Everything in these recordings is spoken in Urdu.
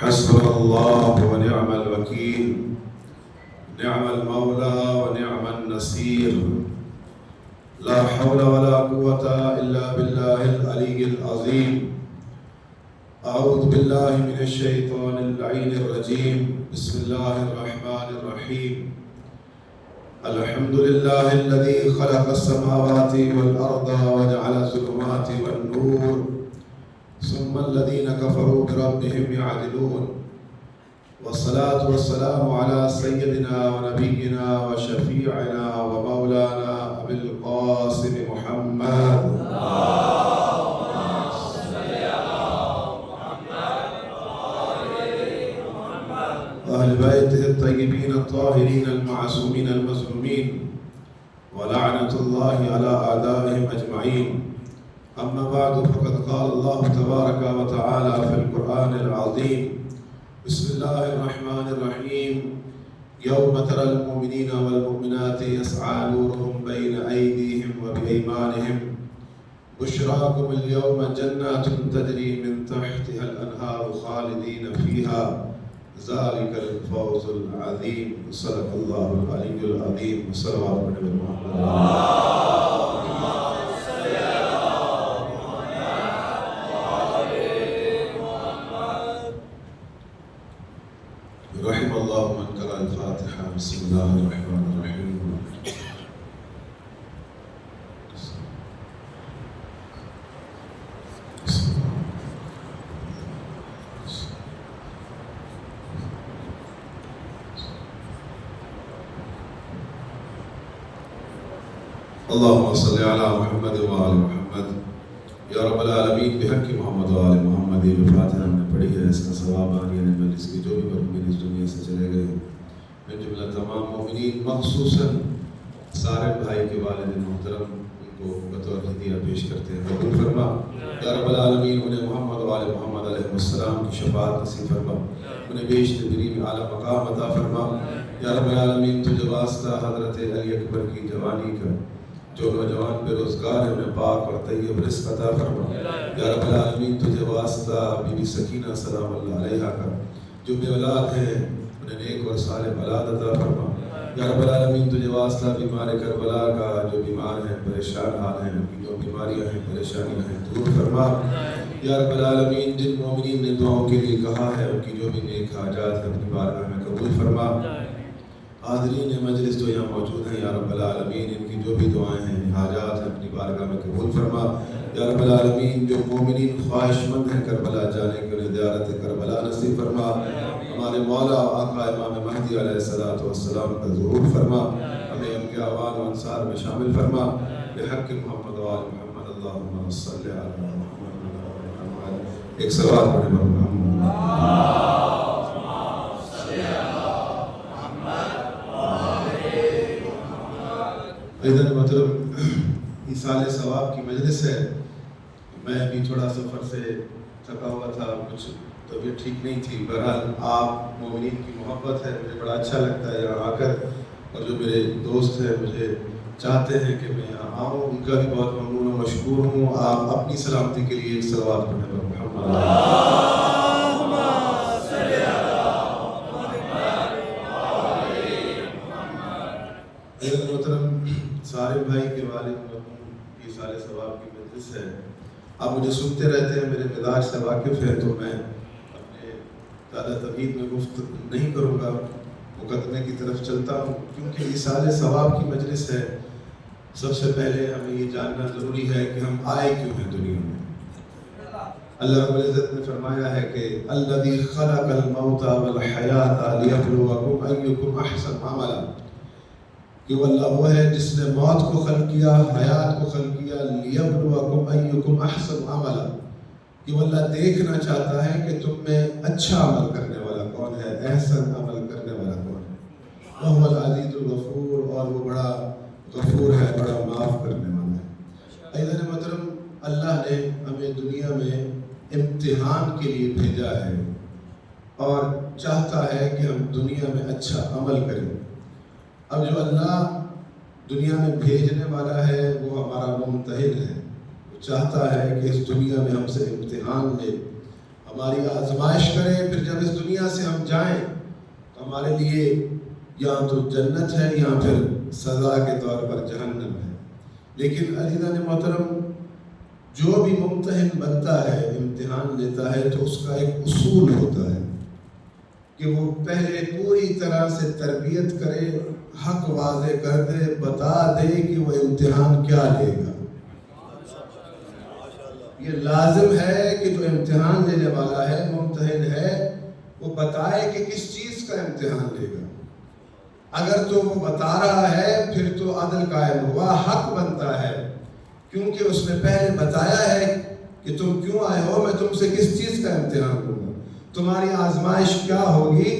حسبنا الله ونعم الوكيل، نعم المولى ونعم النصير، لا حول ولا قوة إلا بالله العلي العظيم. أعوذ بالله من الشيطان اللعين الرجيم. بسم الله الرحمن الرحيم. الحمد لله الذي خلق السماوات والأرض وجعل الظلمات والنور، ثم الذين كفروا بربهم يعدلون. والصلاة والسلام على سيدنا ونبينا وشفيعنا ومولانا أبي القاسم محمد وأهل بيته الطيبين الطاهرين المعصومين المظلومين، ولعنة الله على أعدائهم أجمعين. أما بعد، فقد قال الله تبارك وتعالى في القرآن العظيم: بسم الله الرحمن الرحيم. يوم ترى المؤمنين والمؤمنات يسعى نورهم بين أيديهم وبأيمانهم، بشراكم اليوم جنات تجري من تحتها الأنهار خالدين فيها، ذلك الفوز العظيم. صدق الله العلي العظيم. وصلوات النبي محمد. رحم الله من قرأ الفاتحة. بسم الله الرحمن الرحيم. اللهم صل على محمد وآل محمد یا رب العالمین. بحق محمد و آل محمد. یہ جو فاتحہ ہم نے پڑھی ہے، اس کا ثواب آنی مجلس کی جو بھی مرحومین اس دنیا سے چلے گئے میں جملہ تمام مومنین، مخصوصاً سارے بھائی کے والد محترم، ان کو بطور ہدیہ پیش کرتے ہیں. قبول فرما یا رب العالمین. انہیں محمد و آل محمد علیہ السلام کی شفاعت نصیب فرما، انہیں بیشت بری میں اعلیٰ مقام عطا فرما یا رب العالمین. تجھے واسطہ حضرت علی اکبر کی جوانی کا، جو نوجوان بے روزگار ہیں انہیں پاک اور طیب رزق عطا فرما یا رب العالمین. تجھے واسطہ بی بی سکینہ سلام اللہ علیہا کا، جو بے اولاد ہیں انہیں نیک اور صالح اولاد عطا فرما یا رب العالمین. تجھے واسطہ بیمار کربلا کا، جو بیمار ہیں پریشان حال ہیں، ان کی جو بیماریاں ہیں پریشانیاں ہیں دور فرما یا رب العالمین. جن مومنین نے دعاؤں کے لیے کہا ہے، ان کی جو بھی نیک حاجات ہیں اپنی بارگاہ میں قبول فرما. حاضرین مجلس جو یہاں موجود ہیں یا رب العالمین، ان کی جو بھی دعائیں ہیں حاجات ہیں اپنی بارگاہ میں قبول فرما یا رب العالمین. جو مومنین خواہش مند ہیں کربلا جانے کے، انہیں زیارت کربلا نصیب فرما. ہمارے مولا آقا امام مہدی علیہ السلام کا ظہور فرما، ہمیں ان کے اعوان و انصار میں شامل فرما. بحق محمد و آل محمد. اللہم صلی علی محمد. ایک صلوات پڑھیں محمد. ادھر مطلب ایصال ثواب کی مجلس ہے. میں بھی تھوڑا سفر سے تھکا ہوا تھا، کچھ طبیعت ٹھیک نہیں تھی. بہرحال آپ مومنین کی محبت ہے، مجھے بڑا اچھا لگتا ہے یہاں آ کر، اور جو میرے دوست ہیں مجھے چاہتے ہیں کہ میں یہاں آؤں، ان کا بھی بہت ممنون و مشکور ہوں. آپ اپنی سلامتی کے لیے ایک صلوات پڑھیں محمد. محترم سارے بھائی کے والد مرحوم کی سارے ثواب کی مجلس ہے. آپ مجھے سنتے رہتے ہیں، میرے مزاج سے واقف ہیں، تو میں اپنے زیادہ طویل میں گفت نہیں کروں گا، مقدمے کی طرف چلتا ہوں. کیونکہ ایصال ثواب کی مجلس ہے، سب سے پہلے ہمیں یہ جاننا ضروری ہے کہ ہم آئے کیوں ہیں دنیا میں. اللہ رب العزت نے فرمایا ہے کہ الذی خلق الموت والحیات لیبلوکم ایکم احسن عملا، کہ وہ اللہ وہ ہے جس نے موت کو خلق کیا، حیات کو خلق کیا، لیبلوکم ایکم احسن عملا، کہ وہ اللہ دیکھنا چاہتا ہے کہ تم میں اچھا عمل کرنے والا کون ہے، احسن عمل کرنے والا کون ہے. وہو العزیز الغفور، اور وہ بڑا غفور ہے، بڑا معاف کرنے والا ہے. ایذن محترم، اللہ نے ہمیں دنیا میں امتحان کے لیے بھیجا ہے اور چاہتا ہے کہ ہم دنیا میں اچھا عمل کریں. اب جو اللہ دنیا میں بھیجنے والا ہے وہ ہمارا ممتحن ہے. وہ چاہتا ہے کہ اس دنیا میں ہم سے امتحان لے، ہماری آزمائش کرے، پھر جب اس دنیا سے ہم جائیں تو ہمارے لیے یا تو جنت ہے یا پھر سزا کے طور پر جہنم ہے۔ لیکن عزیزان محترم، جو بھی ممتحن بنتا ہے، امتحان لیتا ہے، تو اس کا ایک اصول ہوتا ہے کہ وہ پہلے پوری طرح سے تربیت کرے، حق واضح کر دے، بتا دے کہ وہ امتحان کیا لے گا۔ یہ لازم ہے کہ جو امتحان لینے والا ہے، ممتحن ہے، وہ بتائے کہ کس چیز کا امتحان لے گا۔ اگر تو وہ بتا رہا ہے پھر تو عدل قائم ہوا، حق بنتا ہے، کیونکہ اس نے پہلے بتایا ہے کہ تم کیوں آئے ہو، میں تم سے کس چیز کا امتحان لوں گا، تمہاری آزمائش کیا ہوگی۔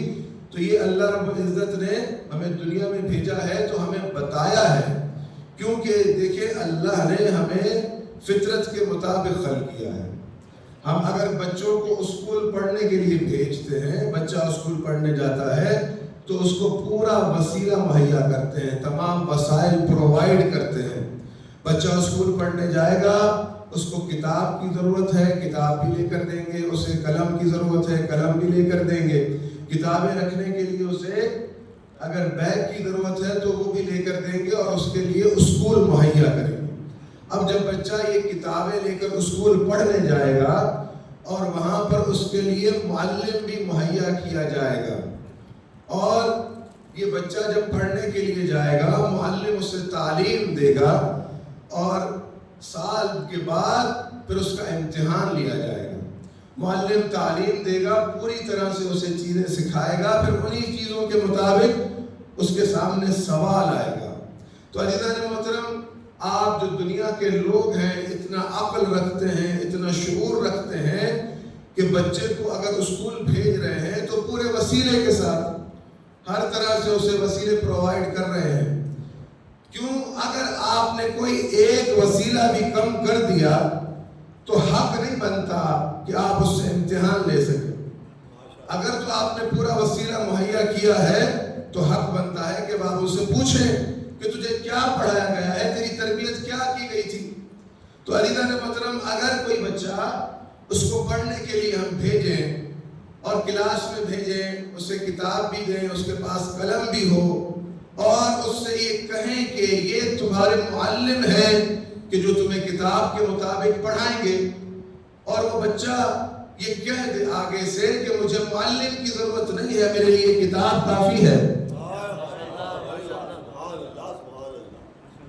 تو یہ اللہ رب العزت نے ہمیں دنیا میں بھیجا ہے تو ہمیں بتایا ہے، کیونکہ دیکھیں اللہ نے ہمیں فطرت کے مطابق خلق کیا ہے۔ ہم اگر بچوں کو اسکول پڑھنے کے لیے بھیجتے ہیں، بچہ اسکول پڑھنے جاتا ہے تو اس کو پورا وسیلہ مہیا کرتے ہیں، تمام وسائل پرووائڈ کرتے ہیں۔ بچہ اسکول پڑھنے جائے گا، اس کو کتاب کی ضرورت ہے، کتاب بھی لے کر دیں گے، اسے قلم کی ضرورت ہے، قلم بھی لے کر دیں گے، کتابیں رکھنے کے لیے اسے اگر بیگ کی ضرورت ہے تو وہ بھی لے کر دیں گے اور اس کے لیے اسکول مہیا کریں گے۔ اب جب بچہ یہ کتابیں لے کر اسکول پڑھنے جائے گا اور وہاں پر اس کے لیے معلم بھی مہیا کیا جائے گا، اور یہ بچہ جب پڑھنے کے لیے جائے گا معلم اسے تعلیم دے گا، اور سال کے بعد پھر اس کا امتحان لیا جائے گا۔ معلم تعلیم دے گا، پوری طرح سے اسے چیزیں سکھائے گا، پھر انہی چیزوں کے مطابق اس کے سامنے سوال آئے گا۔ تو عزیزان محترم، آپ جو دنیا کے لوگ ہیں اتنا عقل رکھتے ہیں، اتنا شعور رکھتے ہیں کہ بچے کو اگر اسکول بھیج رہے ہیں تو پورے وسیلے کے ساتھ ہر طرح سے اسے وسیلے پرووائڈ کر رہے ہیں۔ کیوں؟ اگر آپ نے کوئی ایک وسیلہ بھی کم کر دیا تو حق نہیں بنتا کہ آپ اس سے امتحان لے سکیں۔ اگر تو آپ نے پورا وسیلہ مہیا کیا ہے تو حق بنتا ہے کہ آپ اس سے پوچھیں کہ تجھے کیا پڑھایا گیا ہے، تیری تربیت کیا کی گئی تھی۔ تو عزیزان محترم، اگر کوئی بچہ اس کو پڑھنے کے لیے ہم بھیجیں اور کلاس میں بھیجیں، اسے کتاب بھی دیں، اس کے پاس قلم بھی ہو، اور اس سے یہ کہیں کہ یہ تمہارے معلم ہیں کہ جو تمہیں کتاب کے مطابق پڑھائیں گے، اور وہ بچہ یہ کہہ دے آگے سے کہ مجھے معلم کی ضرورت نہیں ہے، میرے لیے کتاب کافی ہے۔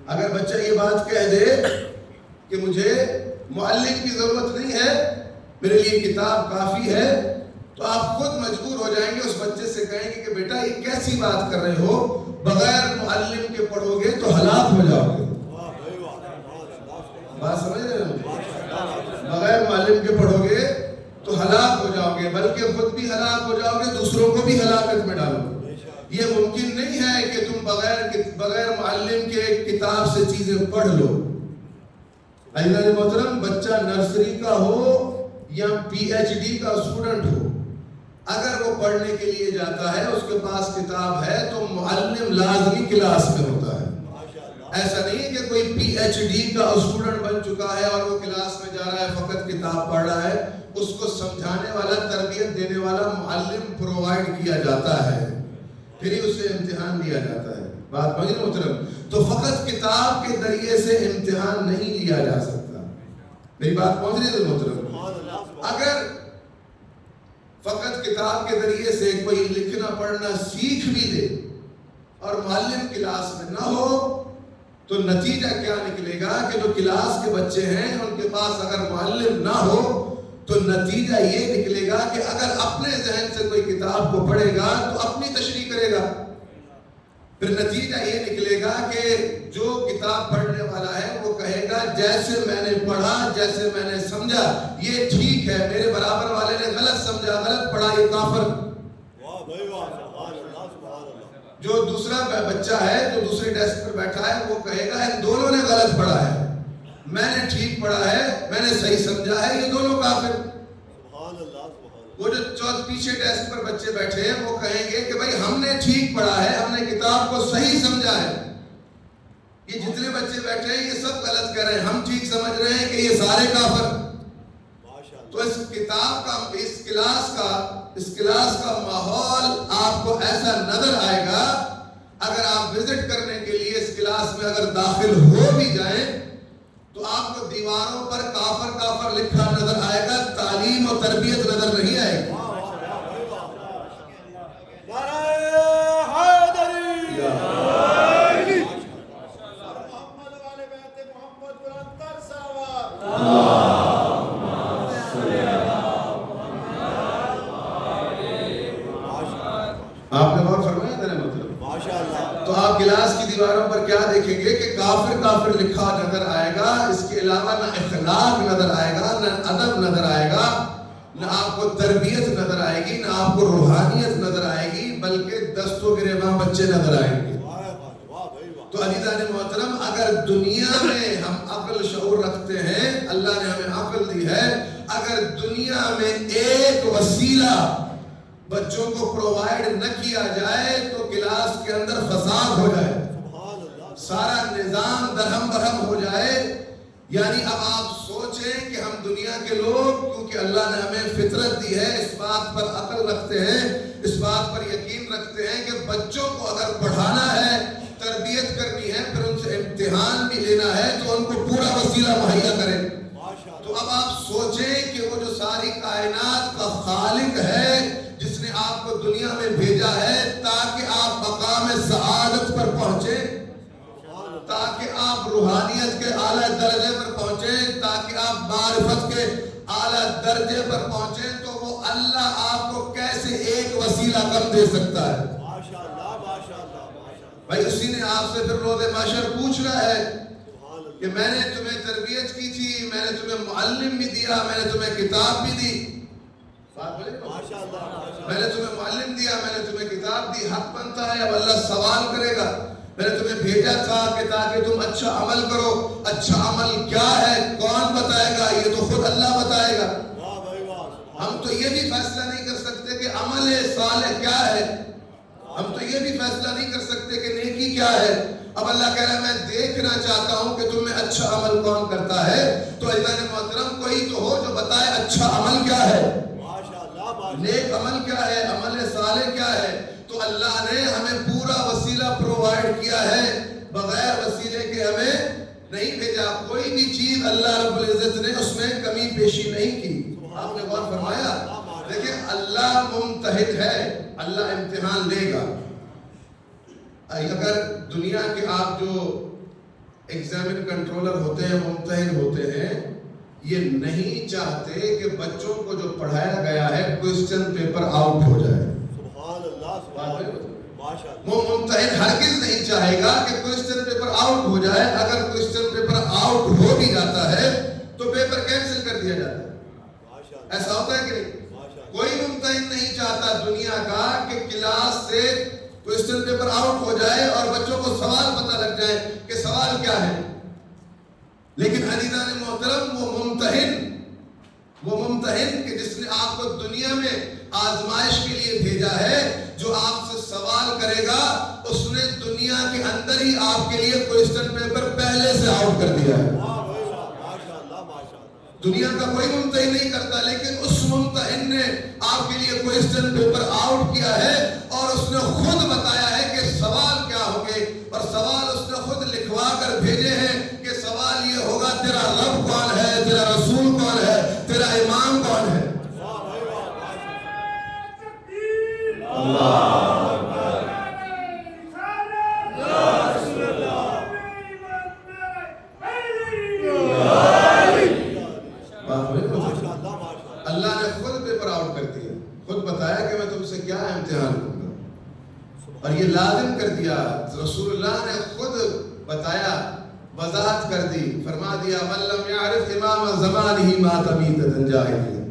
اگر بچہ یہ بات کہہ دے کہ مجھے معلم کی ضرورت نہیں ہے، میرے لیے کتاب کافی ہے، تو آپ خود مجبور ہو جائیں گے، اس بچے سے کہیں گے کہ بیٹا یہ کیسی بات کر رہے ہو، بغیر معلم کے پڑھو گے تو ہلاک ہو جاؤ گے۔ بات سمجھ رہے ہیں؟ بغیر معلم کے پڑھو گے تو ہلاک ہو جاؤ گے، بلکہ خود بھی ہلاک ہو جاؤ گے، دوسروں کو بھی ہلاکت میں ڈالو گے۔ یہ ممکن نہیں ہے کہ تم بغیر معلم کے کتاب سے چیزیں پڑھ لو۔ عزیزان محترم، بچہ نرسری کا ہو یا پی ایچ ڈی کا اسٹوڈنٹ ہو، اگر وہ پڑھنے کے لیے جاتا ہے، اس کے پاس کتاب ہے، تو معلم لازمی کلاس میں ہوتا ہے۔ ایسا نہیں ہے کہ کوئی پی ایچ ڈی کا اسٹوڈنٹ بن چکا ہے اور وہ کلاس میں جا رہا ہے، فقط کتاب پڑھ رہا ہے۔ اس کو سمجھانے والا، تربیت دینے والا معلم پرووائڈ کیا جاتا ہے، پھر ہی اسے امتحان لیا جاتا ہے۔ بات بھائی محترم، تو فقط کتاب کے ذریعے سے امتحان نہیں لیا جا سکتا۔ میری بات پہنچ رہی ہے محترم؟ اگر فقط کتاب کے ذریعے سے کوئی لکھنا پڑھنا سیکھ بھی دے اور معلم کلاس میں نہ ہو تو نتیجہ کیا نکلے گا کہ جو کلاس کے بچے ہیں ان کے پاس اگر معلم نہ ہو تو نتیجہ یہ نکلے گا کہ اگر اپنے ذہن سے کوئی کتاب کو پڑھے گا تو اپنی تشریح کرے گا، پھر نتیجہ یہ نکلے گا کہ جو کتاب پڑھنے والا ہے وہ کہے گا جیسے میں نے پڑھا، جیسے میں نے سمجھا یہ ٹھیک ہے، میرے برابر والے نے غلط سمجھا، غلط پڑھا، یہ کافر۔ جو دوسرا بچہ ہے جو دوسرے ڈیسک پر بیٹھا ہے وہ کہے گا ان دونوں نے غلط پڑھا ہے، میں نے ٹھیک پڑھا ہے، میں نے صحیح سمجھا ہے، یہ دونوں کافر۔ وہ جو پیچھے ڈیسک پر بچے بیٹھے ہیں وہ کہیں گے کہ بھائی ہم نے ٹھیک پڑھا ہے، ہم نے کتاب کو صحیح سمجھا ہے۔ یہ جتنے بچے بیٹھے ہیں یہ سب غلط کر رہے ہیں، ہم ٹھیک سمجھ رہے ہیں کہ یہ سارے کافر۔ تو اس کلاس کا ماحول آپ کو ایسا نظر آئے گا. اگر آپ وزٹ کرنے کے لیے اس کلاس میں اگر داخل ہو بھی جائیں تو آپ کو دیواروں پر کافر کافر لکھا نظر آئے گا، تعلیم اور تربیت نظر نہیں آئے گی. آپ نے غور فرمایا تھا نا مطلب. تو آپ کلاس کی دیواروں پر کیا دیکھیں گے کہ کافر کافر لکھا نظر آئے گا. اس کے علاوہ نہ اخلاق نظر آئے گا، نہ ادب نظر آئے گا، نہ آپ کو تربیت نظر آئے گی، نہ آپ کو روحانیت نظر آئے گی، بلکہ دست و گریباں بچے نظر آئیں گے. تو عزیزان محترم، اگر دنیا میں ہم عقل شعور رکھتے ہیں، اللہ نے ہمیں عقل دی ہے، اگر دنیا میں ایک وسیلہ بچوں کو پرووائیڈ نہ کیا جائے تو کلاس کے اندر فساد ہو جائے، سارا نظام درہم برہم ہو جائے. یعنی اب آپ سوچیں کہ ہم دنیا کے لوگ، کیونکہ اللہ نے ہمیں فطرت دی ہے، اس بات پر عقل رکھتے ہیں، اس بات پر یقین رکھتے ہیں کہ بچوں کو اگر پڑھانا ہے، تربیت کرنی ہے، پھر ان سے امتحان بھی لینا ہے تو ان کو پورا وسیلہ مہیا کریں. تو اب آپ سوچیں کہ وہ جو ساری کائنات کا خالق ہے، جس نے آپ کو دنیا میں بھیجا ہے تاکہ آپ مقام سعادت پر پہنچیں، تاکہ آپ روحانیت کے اعلیٰ درجے پر پہنچیں، تاکہ آپ معرفت کے اعلیٰ درجے پر پہنچیں، تو وہ اللہ آپ کو کیسے ایک وسیلہ کم دے سکتا ہے؟ بھائی اسی نے آپ سے پھر روز محشر پوچھ رہا ہے کہ میں نے تمہیں تربیت کی تھی، میں نے تمہیں معلم بھی دیا، میں نے تمہیں کتاب بھی دی، میں نے تمہیں معلم دیا، میں نے تمہیں کتاب دی، حق بنتا ہے اب اللہ سوال کرے گا. میں نے تمہیں بھیجا تھا کہ تاکہ تم اچھا عمل کرو. اچھا عمل کیا ہے کون بتائے گا؟ یہ تو خود اللہ بتائے گا. ہم تو یہ بھی فیصلہ نہیں کر سکتے کہ عمل صالح کیا ہے، ہم تو یہ بھی فیصلہ نہیں کر سکتے کہ نیکی کیا ہے. اب اللہ کہہ رہا ہے میں دیکھنا چاہتا ہوں کہ تم میں اچھا عمل کون کرتا ہے. تو عزیزان محترم، کوئی تو ہو جو بتائے اچھا عمل کیا ہے، نیک عمل کیا ہے، عمل صالح کیا ہے. تو اللہ نے ہمیں پورا وسیلہ پرووائیڈ کیا ہے، بغیر وسیلے کے ہمیں نہیں بھیجا. کوئی بھی چیز اللہ رب العزت نے اس میں کمی پیشی نہیں کی. آپ نے غور فرمایا؟ دیکھیں اللہ ممتحن ہے، اللہ امتحان لے گا. اگر دنیا کے آپ جو ایگزامن کنٹرولر ہوتے ہیں، ممتحن ہوتے ہیں، یہ نہیں چاہتے کہ بچوں کو جو پڑھایا گیا ہے کوئسچن پیپر آؤٹ ہو جائے. وہ ممتحن ہرگز نہیں چاہے گا کہ کوئسچن پیپر آؤٹ ہو جائے. اگر کوئسچن پیپر آؤٹ ہو بھی جاتا ہے تو پیپر کینسل کر دیا جاتا ہے. ایسا ہوتا ہے کہ نہیں؟ کوئی ممتحن نہیں چاہتا دنیا کا کہ کلاس سے کوئسچن پیپر آؤٹ ہو جائے اور بچوں کو سوال پتہ لگ جائے کہ سوال کیا ہے. لیکن عزیزان محترم، وہ ممتحن کہ جس نے آپ کو دنیا میں آزمائش کے لیے بھیجا ہے، جو آپ سے سوال کرے گا، اس نے دنیا کے اندر ہی آپ کے لیے کوئسچن پیپر پہلے سے آؤٹ کر دیا ہے. دنیا کا کوئی ممتحن نہیں کرتا، لیکن اس ممتحن نے آپ کے لیے کوئسچن پیپر آؤٹ کیا ہے اور اس نے خود بتایا ہے کہ سوال کیا ہوں گے، اور سوال اس نے خود لکھوا کر بھیجے ہیں کہ سوال یہ ہوگا تیرا رب کون ہے، تیرا رسول کون ہے، تیرا امام کون ہے. اللہ اللہ نے خود پیپر آؤٹ کر دیا، خود بتایا کہ میں تم سے کیا امتحان لوں گا، اور یہ لازم کر دیا. رسول اللہ نے خود بتایا، وضاحت کر دی، فرما دیا من لم يعرف امام زمانہ مات میتۃ جاہلیہ،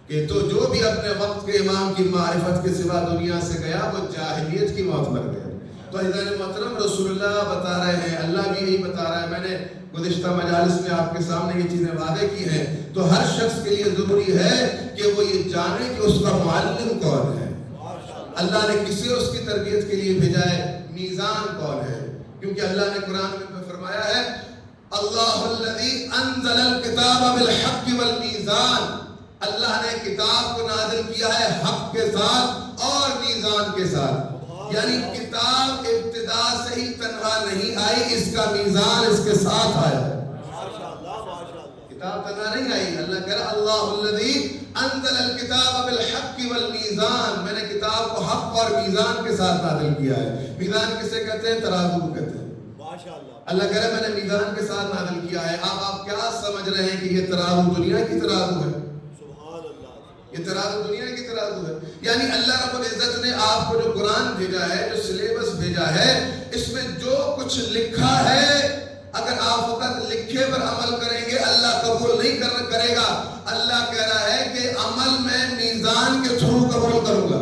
کہ تو جو بھی اپنے وقت کے امام کی معرفت کے سوا دنیا سے گیا وہ جاہلیت کی موت مر گیا. تو عزیزان محترم، رسول اللہ بتا رہے ہیں، اللہ بھی یہی بتا رہا ہے. میں نے گزشتہ مجالس میں آپ کے سامنے یہ چیزیں واضح کی ہیں. تو ہر شخص کے لیے ضروری ہے کہ وہ یہ جانے کہ اس کا معلم کون ہے. اللہ نے کسے اس کی تربیت کے لیے بھیجا ہے، میزان کون ہے. کیونکہ اللہ نے قرآن میں فرمایا ہے اللہ الذی انزل الکتاب بالحق والمیزان، اللہ نے کتاب کو نازل کیا ہے حق کے ساتھ اور میزان کے ساتھ. یعنی کتاب ابتدا سے ہی تنہا نہیں آئی, اس کا میزان اس کے ساتھ آیا ہے. کتاب تنہا نہیں آئی. اللہ کہہ رہا اللہ الذی انزل الکتاب بالحق والمیزان, میں نے کتاب کو حق اور میزان کے ساتھ نازل کیا ہے. میزان کسے کہتے ہیں؟ ترازو کو کہتے ہیں. اللہ کہہ رہا ہے میں نے میزان کے ساتھ نازل کیا ہے. اب آپ کیا سمجھ رہے ہیں کہ یہ ترازو دنیا کی ترازو ہے؟ یہ ترازو دنیا کی ترازو ہے. یعنی اللہ رب العزت نے آپ کو جو قرآن بھیجا ہے, جو سلیبس بھیجا ہے, اس میں جو کچھ لکھا ہے اگر آپ فقط لکھے پر عمل کریں گے اللہ قبول نہیں کرے گا. اللہ کہہ رہا ہے کہ عمل میں میزان کے تھرو قبول کروں گا.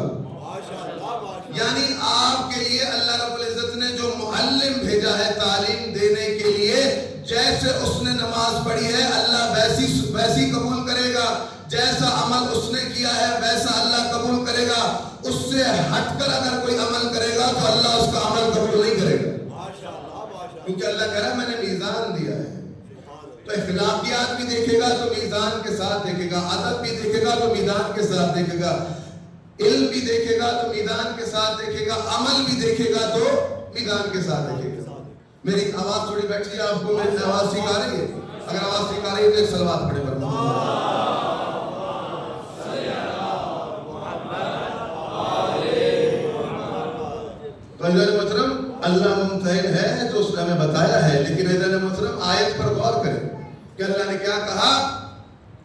یعنی آپ کے لیے اللہ رب العزت نے جو معلم بھیجا ہے تعلیم دینے کے لیے, جیسے اس نے نماز پڑھی ہے اللہ ویسی قبول کرے گا. جیسا عمل اس نے کیا ہے ویسا اللہ قبول کرے گا. اس سے ہٹ کر اگر کوئی عمل کرے گا تو اللہ اس کا عمل قبول نہیں کرے گا. کیونکہ اللہ کہہ رہا ہے میں نے میزان دیا ہے. تو اخلاقیات بھی دیکھے گا تو میزان کے ساتھ دیکھے گا, ادب بھی دیکھے گا تو میزان کے ساتھ دیکھے گا, علم بھی دیکھے گا تو میزان کے ساتھ دیکھے گا, عمل بھی دیکھے گا تو میزان کے ساتھ دیکھے گا. میری آواز تھوڑی بیٹھی ہے, آپ کو میری آواز ٹھیک آ رہی ہے؟ اگر آواز ٹھیک آ رہی ہے تو ایک صلوات پڑھے ورنہ. محترم اللہ ممتحن ہے تو اس نے ہمیں بتایا ہے, لیکن حضرت محترم آیت پر غور کریں کہ اللہ نے کیا کہا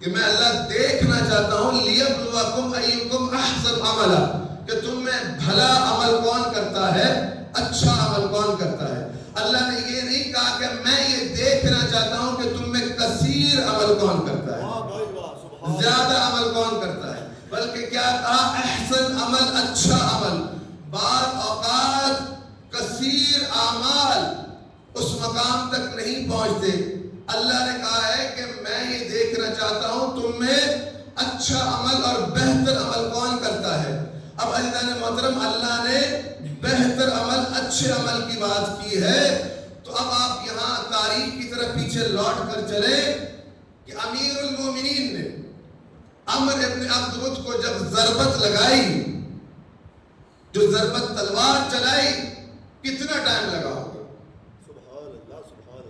کہ میں اللہ دیکھنا چاہتا ہوں لیبلوکم ایکم احسن عملا, کہ تم میں بھلا عمل کون کرتا ہے, اچھا عمل کون کرتا ہے. اللہ نے یہ نہیں کہا کہ میں یہ دیکھنا چاہتا ہوں کہ تم میں کثیر عمل کون کرتا ہے, زیادہ عمل کون کرتا ہے, بلکہ کیا کہا احسن عمل, اچھا عمل. بعض اوقات کثیر اعمال اس مقام تک نہیں پہنچتے. اللہ نے کہا ہے کہ میں یہ دیکھنا چاہتا ہوں تم میں اچھا عمل اور بہتر عمل کون کرتا ہے. اب عزیزان محترم اللہ نے بہتر عمل, اچھے عمل کی بات کی ہے, تو اب آپ یہاں تاریخ کی طرف پیچھے لوٹ کر چلیں کہ امیر المومنین نے عمر ابن عبد کو جب ضربت لگائی, جو ضربت تلوار چلائی, کتنا ٹائم لگا ہوگا؟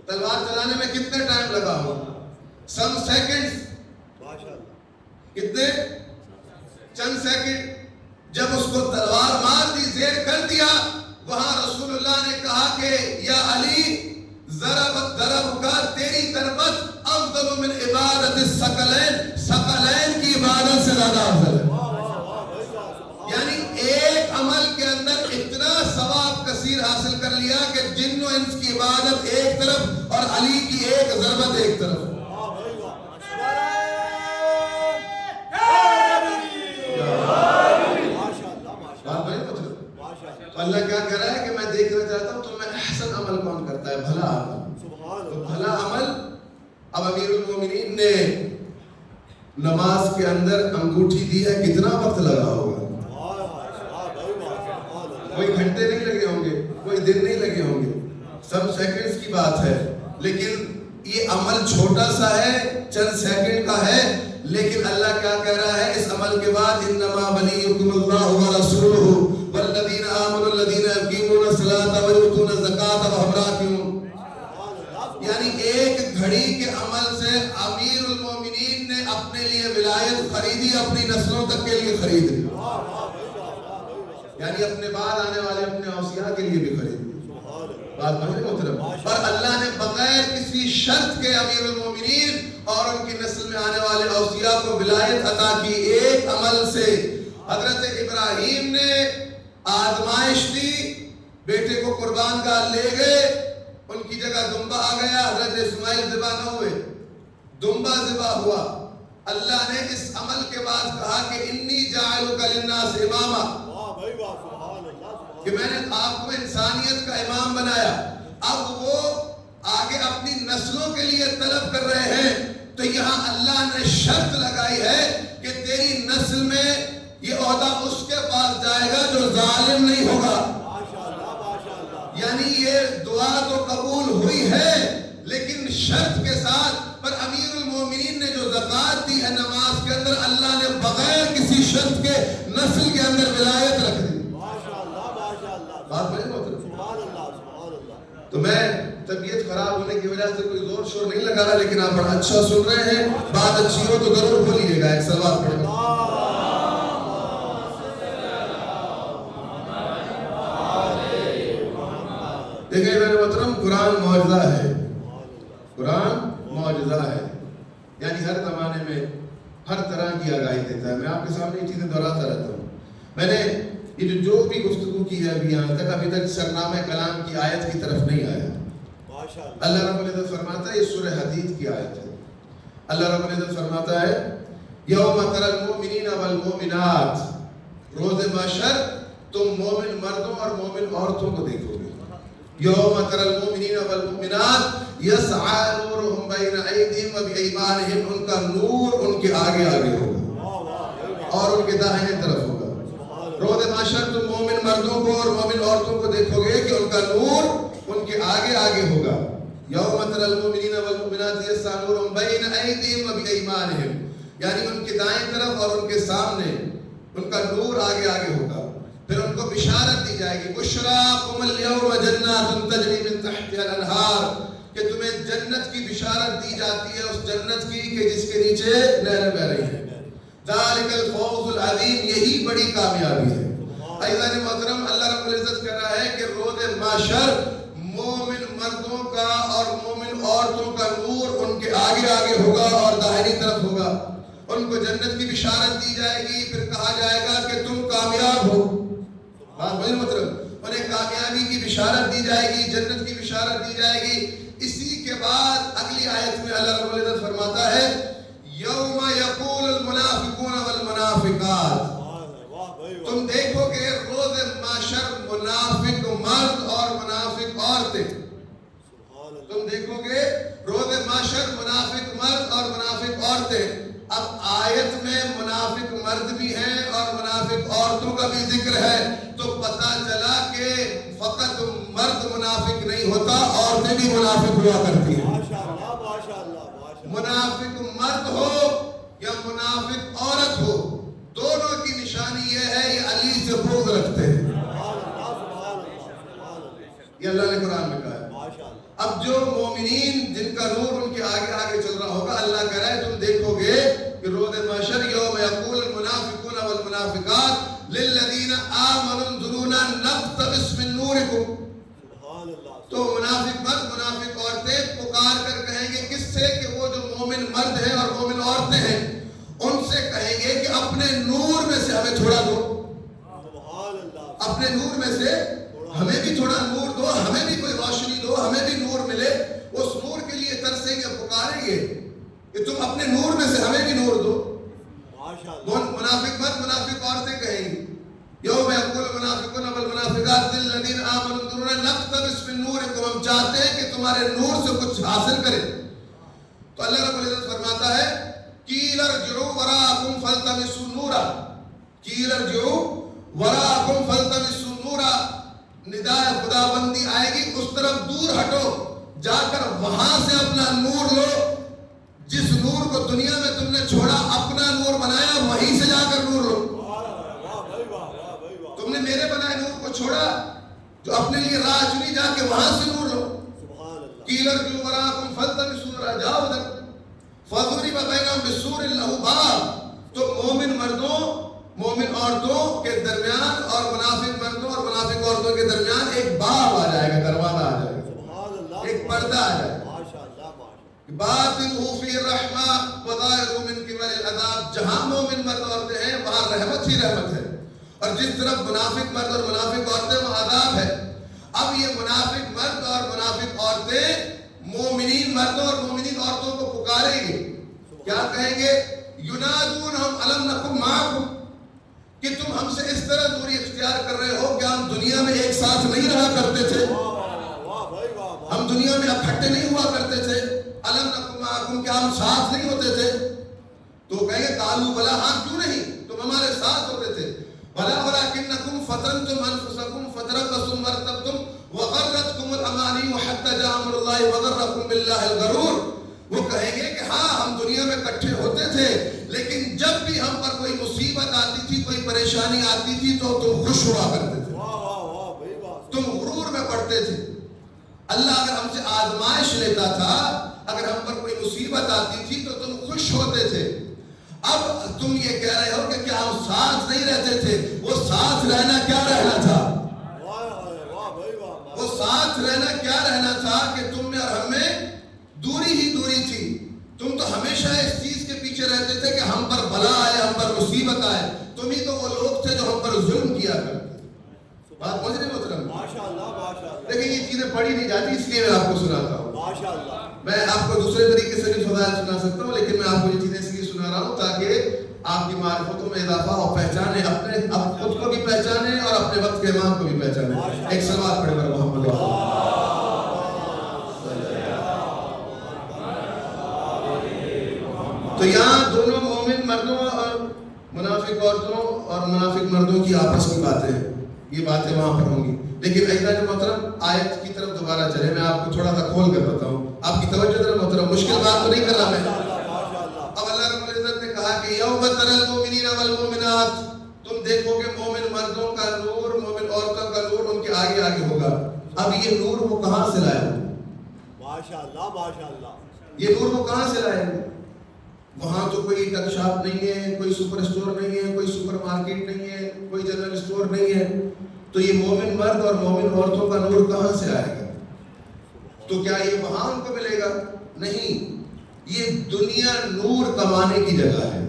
تلوار چلانے میں کتنے ٹائم لگا ہوگا؟ سم سیکنڈز. کتنے؟ چند سیکنڈ. جب اس کو تلوار مار دی, زیر کر دیا, وہاں رسول اللہ نے کہا کہ یا علی ضرب کا تیری ضربت افضل من عبادت الثقلین, ثقلین کی عبادت سے زیادہ افضل ہے. یعنی ایک عمل کے اندر اتنا ثواب کثیر حاصل کر لیا کہ جن و انس کی عبادت ایک طرف اور علی کی ایک ضربت ایک طرف. اللہ کیا کہہ رہا ہے کہ میں دیکھنا چاہتا ہوں تم میں احسن عمل کون کرتا ہے, بھلا عمل. تو بھلا عمل. اب امیر المومنین نے نماز کے اندر انگوٹھی دی ہے, کتنا وقت لگا ہوگا؟ کوئی گھنٹے نہیں لگے ہوں گے, کوئی دن نہیں لگے ہوں گے, سب سیکنڈز کی بات ہے. لیکن یہ عمل چھوٹا سا ہے, چند سیکنڈ کا ہے, لیکن اللہ کیا کہہ رہا ہے اس عمل کے بعد انما ولیکم اللہ ورسولہ والذین آمنوا الذین یقیمون الصلاۃ ویؤتون الزکاۃ وهم راکعون. یعنی ایک گھڑی کے عمل سے امیر المومنین نے اپنے لیے ولایت خریدی, اپنی نسلوں تک کے لیے خرید لی, یعنی اپنے بعد آنے والے اپنے اوصیاء کے لیے بھی خرید لی. بات سمجھ محترم. اور اللہ نے بغیر کسی شرط کے امیر المومنین اور ان کی نسل میں آنے والے اوصیاء کو ولایت عطا کی ایک عمل سے. حضرت ابراہیم نے آزمائش دی, بیٹے کو قربان گاہ لے گئے, ان کی جگہ دمبا آ گیا, حضرت اسماعیل ذبح نہ ہوئے, دمبا ذبح ہوا. اللہ نے اس عمل کے بعد کہا کہ انی جاعلک للناس اماما, کہ میں نے آپ کو انسانیت کا امام بنایا. اب وہ آگے اپنی نسلوں کے لیے طلب کر رہے ہیں, تو یہاں اللہ نے شرط لگائی ہے کہ تیری نسل میں یہ عہدہ اس کے پاس جائے گا جو ظالم نہیں ہوگا. یعنی یہ دعا تو قبول ہوئی ہے لیکن شرط کے ساتھ. پر امیر المومنین نے جو زکوٰۃ دی ہے نماز کے کے اندر اللہ نے بغیر کسی شرط کے نسل کے اندر ولایت رکھ دی. بات بڑی محترم. تو میں طبیعت خراب ہونے کی وجہ سے کوئی زور شور نہیں لگا رہا، لیکن آپ بڑا اچھا سن رہے ہیں. بات اچھی ہو تو ضرور بولیے گا. ایک صلوات پڑھیں. دیکھیں میرے محترم، قرآن معجزہ ہے. قرآن معجزہ ہے، یعنی ہر زمانے میں ہر طرح کی آگاہی دیتا ہے. میں آپ کے سامنے یہ چیزیں دہراتا رہتا ہوں. میں نے یہ جو بھی گفتگو کی ہے ابھی تک سرنامہ کلام کی آیت کی طرف نہیں آیا. اللہ رب العزت فرماتا ہے، یہ سورہ حدید کی آیت ہے. اللہ رب العزت فرماتا ہے یوم تری المؤمنین والمؤمنات، روز محشر تم مومن مردوں اور مومن عورتوں کو دیکھو گے. یوم تری المؤمنین والمؤمنات یسعی نورہم بین ایدیہم وبایمانہم، ان کا نور ان کے آگے آگے ہوگا اور ان کے داہنے طرف ہوگا. روز محشر تم مومن مردوں کو اور مومن عورتوں کو دیکھو گے کہ ان کا نور ان کے آگے آگے ہوگا. یوم تری المؤمنین والمؤمنات یسعی نورہم بین ایدیہم وبایمانہم، یعنی ان کے دائیں طرف اور ان کے سامنے ان کا نور آگے آگے ہوگا. پھر ان کو بشارت دی جائے گی، بشراکم اليوم جنات تجری من تحتها الانہار، کہ تمہیں جنت کی بشارت دی جاتی ہے، اس جنت کی کہ جس کے نیچے نہریں بہ رہی ہیں. ذالک الفوز العظیم، یہی بڑی کامیابی ہے. عزیزان محترم، اللہ رب العزت کہہ رہا ہے کہ روز محشر مومن مردوں کا اور مومن عورتوں کا نور ان کے آگے آگے ہوگا اور داہنی طرف ہوگا. ان کو جنت کی بشارت دی جائے گی. پھر کہا جائے گا کہ تم کامیاب ہو. بات بڑی محترم، انہیں کامیابی کی بشارت دی جائے گی، جنت کی بشارت دی جائے گی. اسی کے بعد اگلی آیت میں اللہ رب العزت فرماتا ہے یوم یقول المنافقون والمنافقات، تم دیکھو گے روز محشر منافق مرد اور منافق عورتیں. تم دیکھو گے روز محشر منافق مرد اور منافق عورتیں. اب آیت میں منافق مرد بھی ہیں اور منافق عورتوں کا بھی ذکر ہے، تو پتہ چلا کہ فقط مرد منافق نہیں ہوتا، عورتیں بھی منافق ہوا کرتی ہیں. منافق مرد ہو یا منافق عورت ہو، دونوں کی نشانی یہ ہے یہ علی سے بغض رکھتے ہیں. یہ اللہ نے قرآن میں کہا ہے. اب جو مومنین جن کا نور ان کے آگے آگے چل رہا ہوگا، اللہ کہہ رہا ہے تم دیکھو گے کہ روز محشر یوم یقول المنافقون والمنافقات للذین آمنوا انظرونا نقتبس من نورکم، تو منافق مرد منافق عورتیں پکار کر کہیں گے کس سے؟ کہ وہ جو مومن مرد ہیں اور مومن عورتیں ہیں ان سے کہیں گے کہ اپنے نور میں سے ہمیں تھوڑا دو، اپنے نور میں سے ہمیں بھی تھوڑا نور دو، ہمیں بھی کوئی روشنی دو، ہمیں بھی نور ملے. اس نور کے لیے ترسیں گے، پکاریں گے کہ تم اپنے نور میں سے ہمیں بھی نور دو. منافق مرد منافق عورتیں کہیں گی یوم یقول المنافقون والمنافقات للذین آمنوا انظرونا نقتبس من نورکم، ہم چاہتے ہیں کہ تمہارے نور سے کچھ حاصل کریں. تو اللہ رب العزت فرماتا ہے قیل ارجعوا وراءکم فالتمسوا نورا، قیل ارجعوا وراءکم فالتمسوا نورا، نداء خدا بندی آئے گی اس طرف دور ہٹو، جا کر وہاں سے اپنا نور لو. جس نور کو دنیا میں تم نے چھوڑا، اپنا نور بنایا، وہیں سے جا کر نور لو. تم نے میرے بنائے نور کو چھوڑا، جو اپنے لیے راہ چنی، جا کے وہاں سے نور لو. قیل ارجعوا وراءکم فالتمسوا نورا، جاؤ ادھر. فضرب بینہم بسور لہ باب، تو مومن مردوں مومن عورتوں کے درمیان اور منافق مردوں اور منافق عورتوں کے درمیان ایک باب آ جائے گا، دروازہ آ جائے گا، ایک پردہ آ جائے گا. باطنہ فی الرحمہ وظاہرہ من قبل العذاب، جہاں مومن مرد عورتیں ہیں وہاں رحمت ہی رحمت ہے، اور جس طرف منافق مرد اور منافق عورتیں وہاں عذاب ہے. اب یہ منافق مرد اور منافق عورتیں مومنین مردوں اور مومنین عورتوں کو پکاریں گے. کیا کہیں گے؟ ینادونہم الم نکن معکم، کہ تم ہم سے اس طرح دوری اختیار کر رہے ہو کہ ہم دنیا میں ایک ساتھ نہیں رہا کرتے تھے، ہم دنیا میں اکٹھے نہیں ہوا کرتے تھے. الم نکن معکم، کہ ہم ساتھ نہیں ہوتے تھے. تو کہیں گے قالوا بلا، ہاں کیوں نہیں، تم ہمارے ساتھ ہوتے تھے. بلا ولکنکم فتنتم انفسکم فتربصتم وارتبتم وغرتکم الامانی حتی جاء امر اللہ وغرکم باللہ الغرور. وہ کہیں گے کہ ہاں ہم دنیا میں اکٹھے ہوتے تھے، لیکن جب بھی ہم پر کوئی مصیبت آتی تھی، کوئی پریشانی آتی تھی تو تم خوش ہوا کرتے تھے، تم غرور میں پڑتے تھے. اللہ اگر ہم سے آزمائش لیتا تھا، اگر ہم پر کوئی مصیبت آتی تھی تو تم خوش ہوتے تھے. اب تم یہ کہہ رہے ہو کہ کیا ہم ساتھ نہیں رہتے تھے؟ وہ ساتھ رہنا کیا رہنا تھا؟ وہ ساتھ رہنا کیا رہنا تھا کہ تم میں اور ہم میں دوری ہی دوری تھی. تم تو ہمیشہ اس چیز کے پیچھے رہتے تھے کہ ہم پر بلا آئے، ہم پر مصیبت آئے. تم ہی تو وہ لوگ تھے جو ہم پر ظلم کیا کرتے. بات پہنچ رہی محترم؟ لیکن یہ چیزیں پڑھی نہیں جاتی، اس لیے میں آپ کو سناتا ہوں. میں آپ کو دوسرے طریقے سے بھی فضائل سنا سکتا ہوں، لیکن میں آپ کو یہ چیزیں اس لیے سنا رہا ہوں تاکہ آپ کی معرفتوں میں اضافہ ہو، پہچانے، اپنے خود کو بھی پہچانے اور اپنے وقت کے امام کو بھی پہچانے. ایک صلوات پڑھے بر محمد. تو یہاں دونوں مومن مردوں اور منافق عورتوں اور منافق مردوں کی آپس کی باتیں ہیں، یہ باتیں وہاں پر ہوں گی. لیکن عزیزان محترم آیت کی طرف دوبارہ چلے. میں آپ کو تھوڑا سا کھول کر بتاؤں، آپ کی توجہ ذرا محترم، مشکل بات تو نہیں کر رہا میں. اب اللہ رب العزت نے کہا کہ یوم تری المؤمنین والمؤمنات، تم دیکھو کہ مومن مردوں کا نور، مومن عورتوں کا نور ان کے آگے آگے ہوگا. اب یہ نور وہ کہاں سے لائے؟ ماشاءاللہ ماشاءاللہ. یہ نور وہ کہاں سے لائے؟ وہاں تو کوئی ٹک شاپ نہیں ہے، کوئی سپر اسٹور نہیں ہے، کوئی سپر مارکیٹ نہیں ہے، کوئی جنرل اسٹور نہیں ہے. تو یہ مومن مرد اور مومن عورتوں کا نور کہاں سے آئے گا؟ تو کیا یہ وہاں ان کو ملے گا؟ نہیں، یہ دنیا نور کمانے کی جگہ ہے.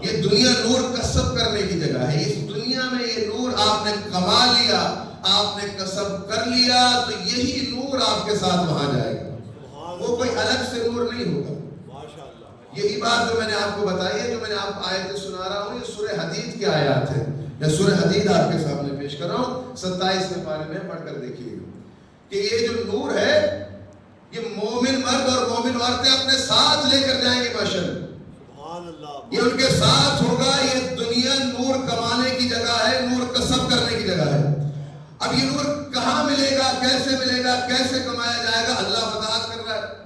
یہ دنیا نور کسب کرنے کی جگہ ہے. اس دنیا میں یہ نور آپ نے کما لیا، آپ نے کسب کر لیا، تو یہی نور آپ کے ساتھ وہاں جائے گا. وہ کوئی الگ سے نور نہیں ہوگا. یہی بات جو میں نے آپ کو بتائی ہے، جو میں نے آپ کو آیتیں سنا رہا ہوں، یہ سورہ حدید کے آیات ہیں. میں سورہ حدید آپ کے سامنے پیش کر رہا ہوں، 27 پارے میں پڑھ کر دیکھیے گا کہ یہ جو نور ہے یہ مومن مرد اور مومن عورتیں اپنے ساتھ لے کر جائیں گے معاشر میں. یہ ان کے ساتھ ہوگا. یہ دنیا نور کمانے کی جگہ ہے، نور کسب کرنے کی جگہ ہے. اب یہ نور کہاں ملے گا، کیسے ملے گا، کیسے کمایا جائے گا؟ اللہ وضاحت کر رہا ہے.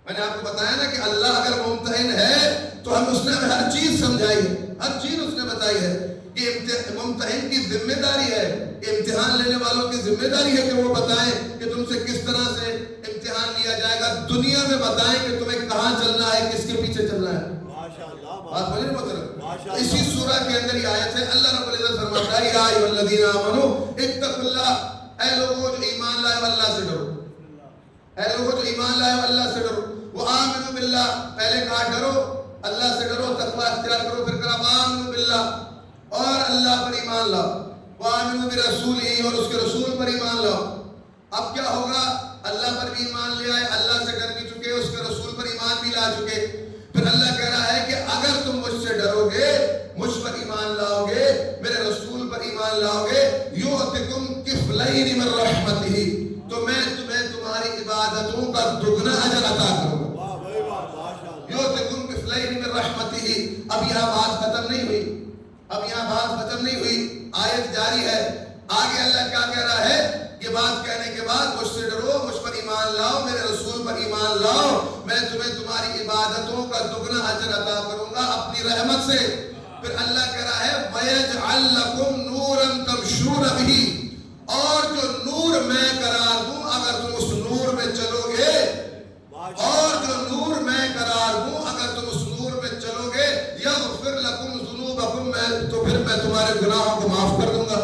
میں نے آپ کو بتایا نا کہ اللہ اگر ممتحن ہے تو ہم اس نے ہر چیز سمجھائی ہے، ہر چیز اس نے بتائی ہے. یہ ممتحن کی ذمہ داری ہے، امتحان لینے والوں کی ذمہ داری ہے کہ وہ بتائیں کہ تم سے کس طرح سے امتحان لیا جائے گا. دنیا میں بتائیں کہ تمہیں کہاں چلنا ہے، کس کے پیچھے چلنا ہے. بات بولے محترم. اسی سورہ کے اندر یہ آیت ہے، اللہ رب العزت فرماتا ہے یا ایھا الذین آمنوا اتقوا اللہ، اے لوگوں جو ایمان لائے ہو اللہ سے ڈرو. اے لوگوں جو ایمان لائے ہو اللہ سے ڈرو. وآمنوا باللہ، پہلے کہا ڈرو، اللہ سے ڈرو، تقوی اختیار کرو. پھر کہا وآمنوا باللہ، اور اللہ پر ایمان لاؤ. وآمنوا برسولہ، اور اس کے رسول پر ایمان لاؤ. اب کیا ہوگا؟ اللہ پر بھی ایمان لے آئے، اللہ سے ڈر بھی چکے، اس کے رسول پر ایمان بھی لا چکے. پھر اللہ کہہ رہا ہے کہ اگر تم مجھ سے ڈرو گے، مجھ پر ایمان لاؤ گے، میرے رسول پر ایمان لاؤ گے، یؤتکم کفلین من رحمتہ، تو میں تمہیں تمہاری عبادتوں کا دگنا اجر عطا کروں گا. یؤتکم کفلین من رحمتہ. اب یہاں بات ختم نہیں ہوئی، اب یہاں بات ختم نہیں ہوئی، آیت جاری ہے. آگے اللہ کیا کہہ رہا ہے؟ یہ بات کہنے کے بعد مجھ سے ڈرو، مجھ پر ایمان لاؤ، میرے رسول پر ایمان لاؤ، میں تمہیں تمہاری عبادتوں کا دگنا اجر عطا کروں گا اپنی رحمت سے. پھر اللہ کہہ رہا ہے وَيَجْعَلْ لَكُمْ نُورًا تَمْشُونَ بِهِ، اور جو نور میں قرار دوں اگر تم اس نور میں چلو گے، اور جو نور میں قرار دوں اگر تم اس نور میں چلو گے، یغفر لکم ذنوبکم، تو پھر میں تمہارے گناہوں کو معاف کر دوں گا.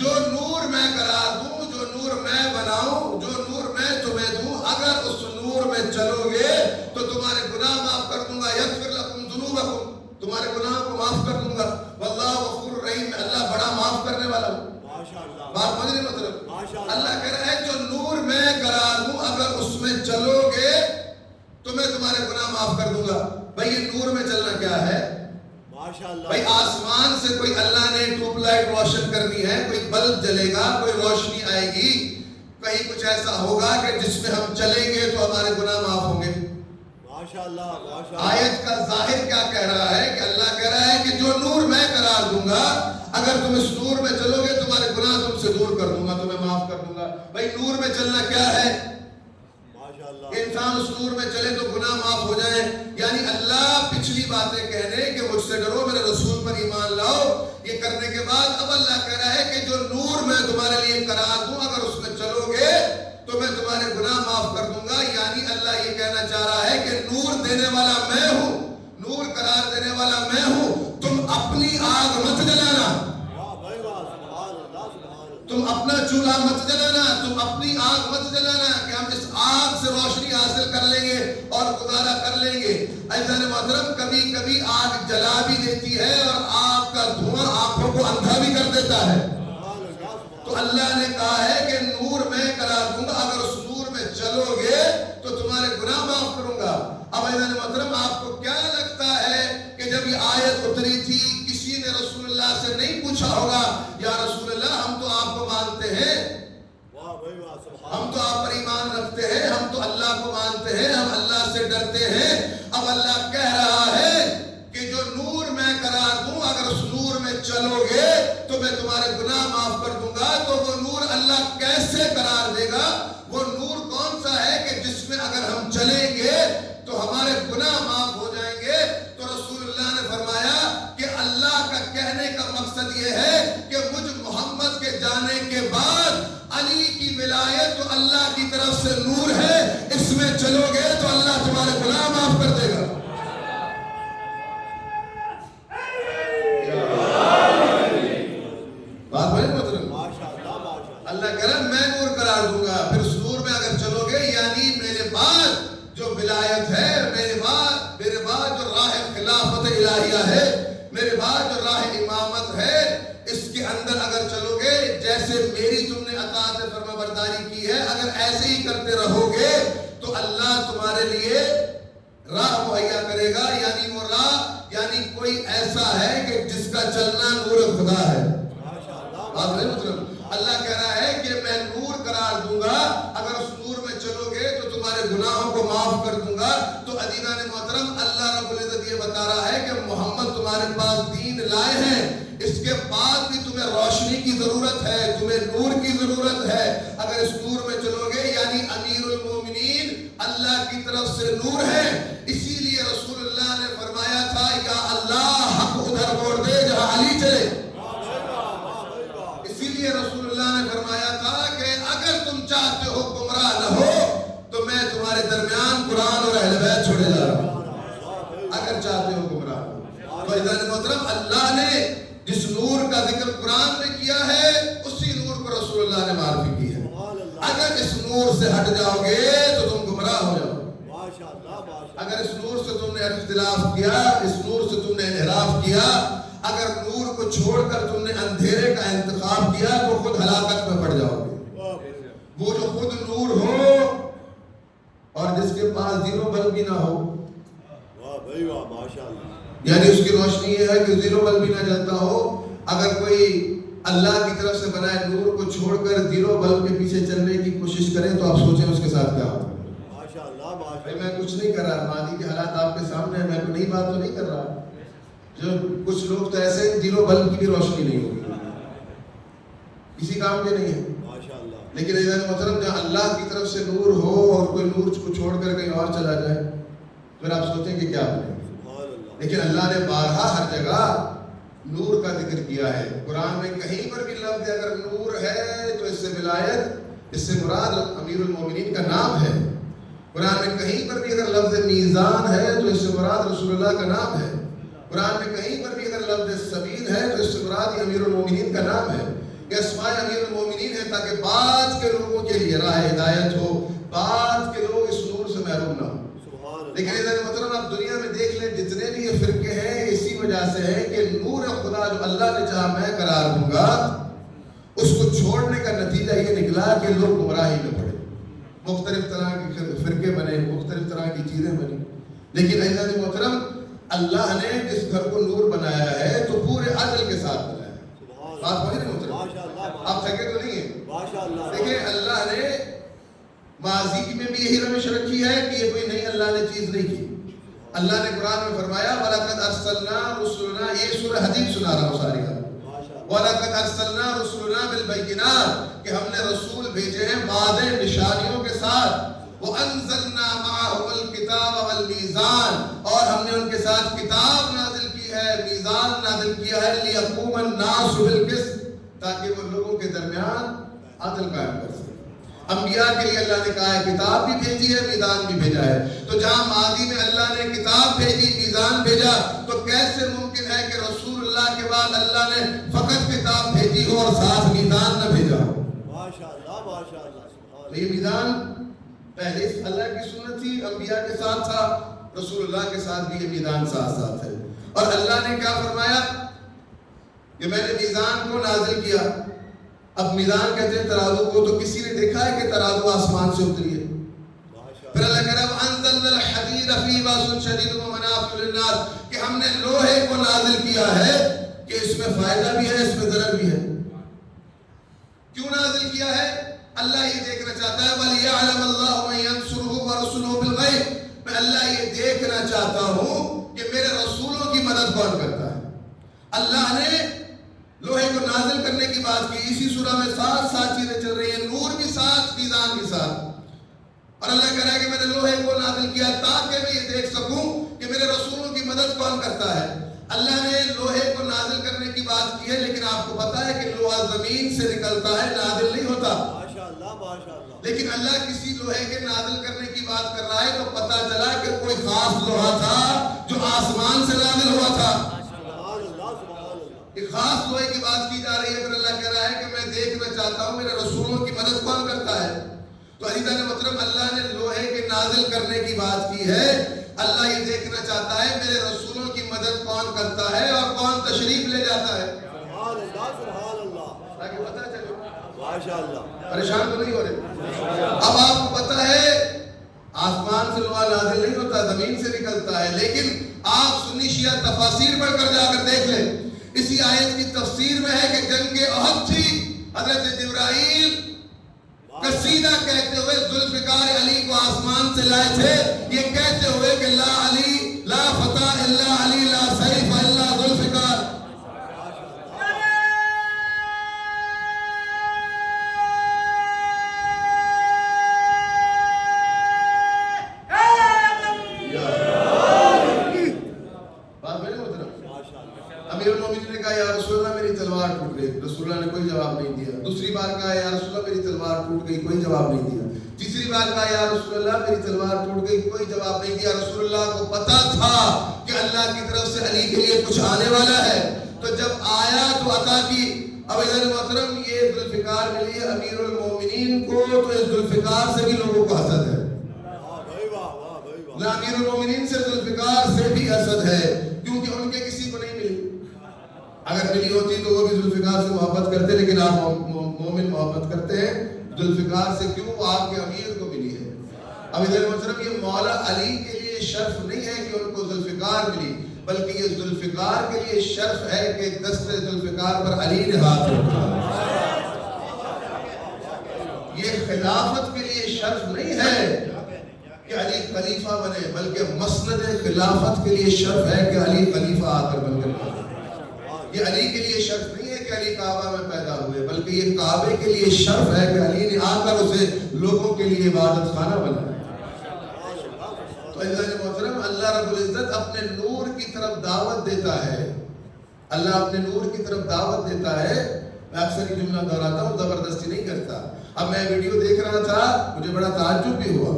جو نور میں قرار دوں، جو نور میں بناؤں، جو نور میں تمہیں دوں، اگر اس نور میں چلو گے تو تمہارے گناہ معاف کر دوں گا. یغفر لکم ذنوبکم، تمہارے گناہوں کو معاف کر دوں گا. واللہ غفور رحیم، اللہ بڑا معاف کرنے والا ہوں. بات سمجھ رہے مطلب؟ اللہ کہہ رہا ہے جو نور میں قرار دوں اگر اس میں چلو گے تو میں تمہارے گناہ معاف کر دوں گا. بھائی یہ نور میں چلنا کیا ہے؟ بھائی آسمان سے کوئی اللہ نے ٹیوب لائٹ روشن کرنی ہے، کوئی بلب جلے گا، کوئی روشنی آئے گی، کہیں کچھ ایسا ہوگا کہ جس میں ہم چلیں گے تو ہمارے گناہ معاف ہوں گے. آیت کا ظاہر کیا کہہ رہا ہے کہ اللہ کہہ رہا ہے کہ جو نور میں قرار دوں گا اگر تم اس نور میں چلو گے تمہارے گناہ تم سے دور کر دوں گا، تمہیں معاف کر دوں گا. بھائی نور میں چلنا کیا ہے؟ انسان اس نور میں چلے تو گناہ معاف ہو جائیں، یا یعنی اللہ پچھلی باتیں کہنے کہ مجھ سے ڈرو، میرے رسول پر ایمان لاؤ، یہ کرنے کے بعد اب اللہ کہہ رہا ہے کہ جو نور میں تمہارے لیے قرار دوں اگر اس میں چلو گے تو میں تمہارے گناہ معاف کر دوں گا. یعنی اللہ یہ کہنا چاہ رہا ہے کہ نور دینے والا میں ہوں، نور قرار دینے والا میں ہوں. تم اپنی آگ مت جلانا، تم اپنا چولہا مت جلانا، تم اپنی آگ مت جلانا کہ ہم اس آگ سے روشنی حاصل کر لیں گے اور گزارا کر لیں گے. عزیزان محترم، کبھی کبھی آگ جلا بھی دیتی ہے اور آگ کا دھواں آنکھوں کو اندھا بھی کر دیتا ہے. تو اللہ نے کہا ہے کہ نور میں قرار دوں گا، اگر اس نور میں چلو گے تو تمہارے گناہ معاف کروں گا. اب عزیزان محترم، آپ کو کیا لگتا ہے کہ جب یہ آیت اتری تھی کسی نے رسول اللہ سے نہیں پوچھا ہوگا یا رسول اللہ ہم تو آپ کو مانتے ہیں، ہم تو آپ پر ایمان رکھتے ہیں، ہم تو اللہ کو مانتے ہیں، ہم اللہ سے ڈرتے ہیں. اب اللہ کہہ رہا ہے کہ جو نور میں قرار دوں اگر اس نور میں چلو گے تو میں تمہارے گناہ معاف کر دوں گا. تو وہ نور اللہ کیسے قرار دے گا؟ وہ نور کون سا ہے کہ جس میں اگر ہم چلیں گے تو ہمارے گناہ معاف ہو جائیں گے؟ تو رسول اللہ نے فرمایا کہ اللہ کا کہنے کا مقصد یہ ہے کہ مجھ محمد کے جانے کے بعد علی کی ولایت تو اللہ کی طرف سے نور ہے، اس میں چلو گے تو اللہ تمہارے گناہ معاف کر دے گا. بات بھائی مطلب اللہ کہہ رہا میں نور قرار دوں گا، پھر اس نور میں اگر چلو گے یعنی میرے بعد جو ولایت ہے، میرے بعد جو راہ خلافت الہیہ ہے، میرے بعد جو راہ امامت ہے، اس کے اندر اگر چلو گے جیسے میری تم نے اطاعت فرما برداری کی ہے اگر ایسے ہی کرتے رہو گے تو اللہ تمہارے لیے راہ مہیا کرے گا. یعنی وہ راہ یعنی کوئی ایسا ہے کہ جس کا چلنا نور خدا ہے. اللہ کہہ رہا ہے کہ میں نور قرار دوں گا، اگر اس نور میں چلو گے تو تمہارے گناہوں کو معاف کر دوں گا. تو عزیزان محترم، اللہ رب العزت یہ بتا رہا ہے کہ محمد تمہارے پاس دین لائے ہیں، اس کے بعد بھی تمہیں روشنی کی ضرورت ہے، تمہیں نور کی ضرورت ہے. اگر اس نور میں چلو گے یعنی امیر المومنین اللہ کی طرف سے نور ہے. اسی لیے رسول اللہ نے فرمایا تھا یا اللہ حق ادھر موڑ دے جہاں علی چلے. اسی لیے رسول اللہ نے فرمایا تھا کہ اگر تم چاہتے ہو گمراہ نہ ہو تو میں تمہارے درمیان قرآن اور اہل بیت چھوڑے جا رہا ہوں. اگر چاہتے ہو گمراہ نہ ہو. تو عزیزان محترم، اللہ نے جس نور کا ذکر قرآن میں کیا ہے اسی نور کو رسول اللہ نے معرفی کی ہے. اگر اس نور سے ہٹ جاؤ گے تو تم گمراہ ہو جاؤ. اگر اس نور سے تم نے اختلاف کیا، اس نور سے تم نے انحراف کیا، اگر نور کو چھوڑ کر تم نے اندھیرے کا انتخاب کیا تو خود ہلاکت میں پڑ جاؤ گے. وہ جو خود نور ہو اور جس کے پاس زیرو بلب بھی نہ ہو، یعنی اس کی روشنی یہ ہے کہ زیرو بلب بھی نہ جلتا ہو. اگر کوئی اللہ کی طرف سے بنائے نور کو چھوڑ کر زیرو بلب کے پیچھے چلنے کی کوشش کریں تو آپ سوچیں اس کے ساتھ کیا ہوگا. میں کچھ نہیں کر رہا، ماضی کے حالات آپ کے سامنے ہیں، میں کوئی نئی بات تو نہیں کر رہا. جو کچھ لوگ تو ایسے زیرو بلب کی بھی روشنی نہیں ہوگی، کسی کام کے نہیں ہے. لیکن عزیزان محترم، جہاں اللہ کی طرف سے نور ہو اور کوئی نور کو چھوڑ کر کہیں اور چلا جائے پھر آپ سوچیں کہ کیا بنے. لیکن اللہ نے بارہا ہر جگہ نور کا ذکر کیا ہے. قرآن میں کہیں پر بھی لفظ اگر نور ہے تو اس سے ولایت، اس سے مراد امیر المومنین کا نام ہے. قرآن میں کہیں پر بھی اگر لفظ میزان ہے تو اس سے مراد رسول اللہ کا نام ہے. قرآن میں کہیں پر بھی اگر لفظ سبیل ہے تو اس سے مراد امیر المومنین کا نام ہے. یہ اسماء امیر المومنین ہے تاکہ بعد کے لوگوں کے لیے راہ ہدایت ہو، بعد کے لوگ اس نور سے محروم نہ ہو. لیکن عزیزان محترم، آپ دنیا میں دیکھ لیں جتنے بھی یہ فرقے ہیں اسی وجہ سے ہے کہ نور خدا جو اللہ نے چاہا میں قرار دوں گا، اس کو چھوڑنے کا نتیجہ یہ نکلا کہ لوگ گمراہی میں پڑے، مختلف طرح کے فرقے بنے، مختلف طرح کی چیزیں بنی. لیکن عزیزان محترم، اللہ نے جس گھر کو نور بنایا ہے تو پورے عدل کے ساتھ بنایا ہے. بات بڑی نہیں محترم، آپ تھکے تو نہیں ہیں. دیکھیں اللہ نے ماضی میں بھی یہی روش رکھی ہے کہ یہ کوئی نئی اللہ نے چیز نہیں کی. اللہ نے قرآن میں فرمایا وَلَقَدْ أَرْسَلْنَا رُسُلُنَا، یہ سورہ حدیث سنا رہا ہوں ساری کا. وَلَقَدْ أَرْسَلْنَا رُسُلُنَا بِالْبَيِّنَاتِ، کہ ہم نے رسول بھیجے ہیں واضح نشانیوں کے ساتھ. وَأَنزَلْنَا مَعَهُمُ الْكِتَابَ وَالْمِيزَانَ، اور ہم نے ان کے ساتھ کتاب نازل کی ہے، میزان نازل کیا ہے، لِيَقُومَ النَّاسُ بِالْقِسْطِ، تاکہ وہ لوگوں کے درمیان عدل قائم کر سکے۔ انبیاء کے لیے اللہ نے کہا ہے کتاب بھی بھیجی ہے، میزان بھی بھیجا ہے۔ تو جہاں ماضی میں اللہ نے کتاب بھیجی، میزان بھیجا، تو کیسے ممکن ہے کہ رسول اللہ کے بعد اللہ نے فقط کتاب بھیجی ہو اور ساتھ میزان نہ بھیجا ہو؟ ماشاءاللہ ماشاءاللہ۔ یہ میزان پہلے اللہ کی سنت تھی، انبیاء کے ساتھ تھا، رسول اللہ کے ساتھ بھی یہ میزان ساتھ ساتھ ہے۔ اور اللہ نے کیا فرمایا کہ میں نے میزان کو نازل کیا۔ اب میزان کہتے ہیں ترازو کو، تو کسی نے دیکھا ہے کہ ترازو آسمان سے اتری ہے؟ پھر اللہ کہہ رہا ہے وَأَنزَلْنَا الْحَدِيدَ فِيهِ بَأْسٌ شَدِيدٌ وَمَنَافِعُ لِلنَّاسِ، کہ ہم نے لوہے کو نازل کیا ہے کہ اس میں فائدہ بھی ہے، اس میں ضرر بھی ہے۔ کیوں نازل کیا ہے؟ اللہ یہ دیکھنا چاہتا ہے وَلِيَعْلَمَ اللَّهُ مَن يَنصُرُهُ وَرُسُلُهُ بِالْغَيْبِ، میں اللہ یہ دیکھنا چاہتا ہوں کہ میرے رسولوں کی مدد کون کرتا ہے۔ اللہ نے لوہے کو نازل کرنے کی بات کی، اسی سورہ میں ساتھ چیزیں چل رہی ہیں، نور بھی ساتھ، میزان بھی ساتھ۔ اور اللہ کہہ رہا ہے کہ میں نے لوہے کو نازل کیا تاکہ میں یہ دیکھ سکوں کہ میرے رسولوں کی مدد کون کرتا ہے۔ اللہ نے لوہے کو نازل کرنے کی بات کی ہے، لیکن آپ کو پتا ہے کہ لوہا زمین سے نکلتا ہے، نازل نہیں ہوتا۔ ماشاءاللہ ماشاءاللہ۔ لیکن اللہ کسی لوہے کے نازل کرنے کی بات کر رہا ہے تو پتا چلا کہ کوئی خاص لوہا تھا جو آسمان سے نازل ہوا تھا۔ ایک خاص لوہے کی بات کی جا رہی ہے، پھر اللہ کہہ رہا ہے کہ میں دیکھنا چاہتا ہوں میرے رسولوں کی مدد کون کرتا ہے۔ تو عزیزان محترم، اللہ نے لوہے کے نازل کرنے کی بات کی ہے، اللہ یہ دیکھنا چاہتا ہے میرے رسولوں کی مدد کون کرتا ہے اور کون تشریف لے جاتا ہے۔ سبحان اللہ سبحان اللہ، تاکہ پتہ چلے۔ ماشاءاللہ۔ پریشان تو نہیں ہو رہے؟ اب آپ کو پتہ ہے آسمان سے لوہا نازل نہیں ہوتا، زمین سے نکلتا ہے، لیکن آپ سنی شیعہ تفاسیر پڑھ کر جا کر دیکھ لیں، اسی آیت کی تفسیر میں ہے کہ جنگ احد تھی، حضرت جبرائیل قصیدہ کہتے ہوئے ذوالفقار علی کو آسمان سے لائے تھے، یہ کہتے ہوئے کہ لا علی لا فتح الا علی لا سیف الا ذوالفقار۔ امیر المومنین نے کہا یا رسول اللہ میری تلوار ٹوٹ گئی، رسول اللہ نے کوئی جواب نہیں دیا۔ دوسری بار کہا یا رسول اللہ میری تلوار ٹوٹ گئی، کوئی جواب نہیں دیا۔ تیسری بار کہا یا رسول اللہ میری تلوار ٹوٹ گئی، کوئی جواب نہیں دیا۔ رسول اللہ کو پتا تھا کہ اللہ کی طرف سے علی کے لیے کچھ آنے والا ہے، تو جب آیا تو عطا کی۔ اب عزیز محترم، یہ ذوالفقار ملی ہے امیر المومنین کو، تو اس ذوالفقار سے بھی لوگوں کو حسد ہے۔ امیر المومنین سے ذوالفقار سے بھی حسد ہے، کیونکہ ان کے کسی کو نہیں ملی۔ اگر ملی ہوتی تو وہ بھی ذوالفقار سے محبت کرتے، لیکن آپ مومن محبت کرتے ہیں ذوالفقار سے، کیوں؟ وہ آپ کے امیر کو ملی ہے۔ اب ادھر محترم، یہ مولا علی کے لیے شرف نہیں ہے کہ ان کو ذوالفقار ملی، بلکہ یہ ذوالفقار کے لیے شرف ہے کہ دست ذوالفقار پر علی نے ہاتھ رکھا۔ یہ خلافت کے لیے شرف نہیں ہے کہ علی خلیفہ بنے، بلکہ مسند خلافت کے لیے شرف ہے کہ علی خلیفہ آ کر بن کر۔ یہ علی کے لیے شرف نہیں ہے کہ علی کعبہ میں پیدا ہوئے، بلکہ یہ کعبے کے لیے شرف ہے کہ علی نے آ کر اسے لوگوں کے لیے عبادت خانہ بنایا۔ تو اللہ محترم، اللہ رب العزت اپنے نور کی طرف دعوت دیتا ہے، اللہ اپنے نور کی طرف دعوت دیتا ہے۔ میں اکثر یہ جملہ دہراتا ہوں، زبردستی نہیں کرتا۔ اب میں ویڈیو دیکھ رہا تھا، مجھے بڑا تعجب بھی ہوا۔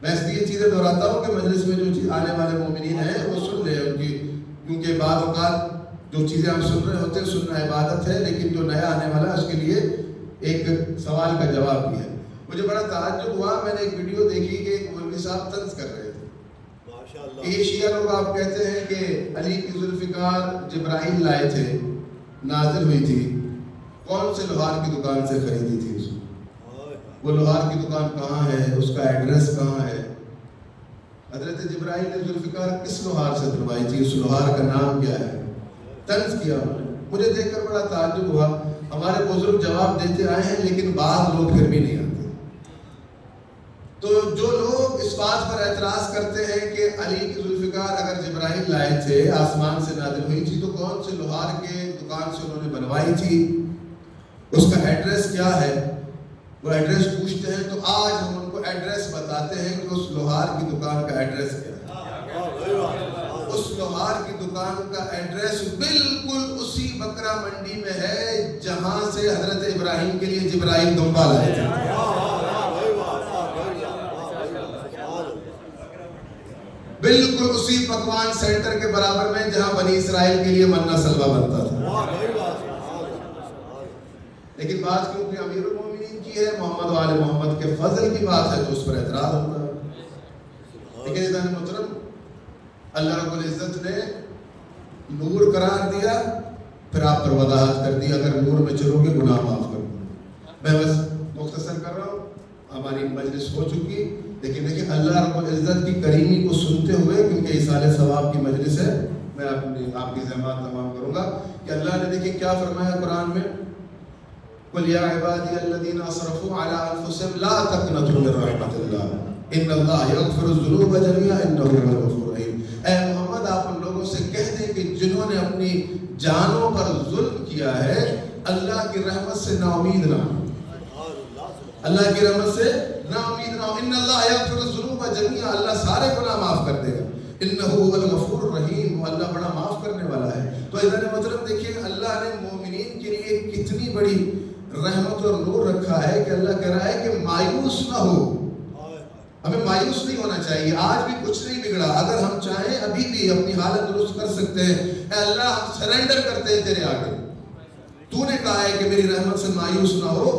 میں اس لیے چیزیں دہراتا ہوں کہ مجلس میں جو آنے والے مومنین ہیں وہ سن لیں ان کی، کیونکہ بعض اوقات جو چیزیں ہم سن رہے ہوتے ہیں سننا عبادت ہے، لیکن جو نیا آنے والا ہے اس کے لیے ایک سوال کا جواب بھی ہے۔ مجھے بڑا تعجب ہوا، میں نے ایک ویڈیو دیکھی کہ ایک مولوی صاحب طنز کر رہے تھے۔ یہ شیعہ لوگ آپ کہتے ہیں کہ علی کی ذوالفقار جبرائیل لائے تھے، نازل ہوئی تھی، کون سے لوہار کی دکان سے خریدی تھی اس کو؟ وہ لوہار کی دکان کہاں ہے، اس کا ایڈریس کہاں ہے؟ حضرت جبرائیل نے ذوالفقار کس لوہار سے دلوائی تھی، اس لوہار کا نام کیا ہے؟ طنز کیا انہوں نے۔ مجھے دیکھ کر بڑا تعجب ہوا۔ ہمارے بزرگ جواب دیتے آئے ہیں، لیکن بعض لوگ پھر بھی نہیں آتے۔ تو جو لوگ اس بات پر اعتراض کرتے ہیں کہ علی کی ذوالفقار اگر جبرائیل لائے تھے، آسمان سے نازل ہوئی تھی، تو کون سے لوہار کے دکان سے انہوں نے بنوائی تھی، اس کا ایڈریس کیا ہے؟ وہ ایڈریس پوچھتے ہیں تو آج ہم ان کو ایڈریس بتاتے ہیں کہ اس لوہار کی دکان کا ایڈریس کیا ہے. اس لوہار کی دکان کا ایڈریس بالکل اسی بکرا منڈی میں ہے جہاں سے حضرت ابراہیم کے لیے جبرائیل دمبا لائے تھے. بالکل اسی پکوان سینٹر کے برابر میں جہاں بنی اسرائیل کے لیے منہ سلوہ بنتا تھا. لیکن بات کیونکہ امیر المومنین کی ہے، محمد و آل محمد کے فضل کی بات ہے تو اس پر اعتراض ہوتا ہے. لیکن عزیزان محترم، اللہ رب العزت نے نور قرار دیا، پھر آپ پر وضاحت کر دی اگر نور میں چلو گے گناہ معاف کر دوں. میں بس مختصر کر رہا ہوں، ہماری مجلس ہو چکی. لیکن دیکھیں اللہ رب العزت کی کریمی کو سنتے ہوئے، کیونکہ ایصال ثواب کی مجلس ہے، میں آپ کی زحمات تمام کروں گا کہ اللہ نے دیکھیں کیا فرمایا قرآن میں، قُلْ يَا عِبَادِيَ الَّذِينَ أَسْرَفُوا عَلَىٰ أَنفُسِهِمْ لَا تَقْنَطُوا مِن رَحْمَةِ اللَّهِ إِنَّ اللَّهَ يَغْفِرُ الذُّنُوبَ جَمِيعًا إِنَّهُ هُوَ الْغَفُورُ الرَّحِيمُ. اے محمد آپ ان لوگوں سے کہہ دیں کہ جنہوں نے اپنی جانوں پر ظلم کیا ہے اللہ کی رحمت سے نا امید نہ ہو، اللہ کی رحمت سے نا امید نہ ہو. ان اللہ یغفر الذنوب جميعا، اللہ سارے گناہ معاف کر دے گا. انہ هو الغفور الرحیم، وہ اللہ بڑا معاف کرنے والا ہے. تو ادھر مطلب دیکھیے اللہ نے مومنین کے لیے کتنی بڑی رحمت اور نور رکھا ہے کہ اللہ کہہ رہا ہے کہ مایوس نہ ہو. ہمیں مایوس نہیں ہونا چاہیے. آج بھی کچھ نہیں بگڑا، اگر ہم چاہیں ابھی بھی اپنی حالت درست کر سکتے ہیں. اے اللہ ہم سرنڈر کرتے ہیں تیرے آگے. تو نے کہا ہے کہ میری رحمت سے مایوس نہ ہو،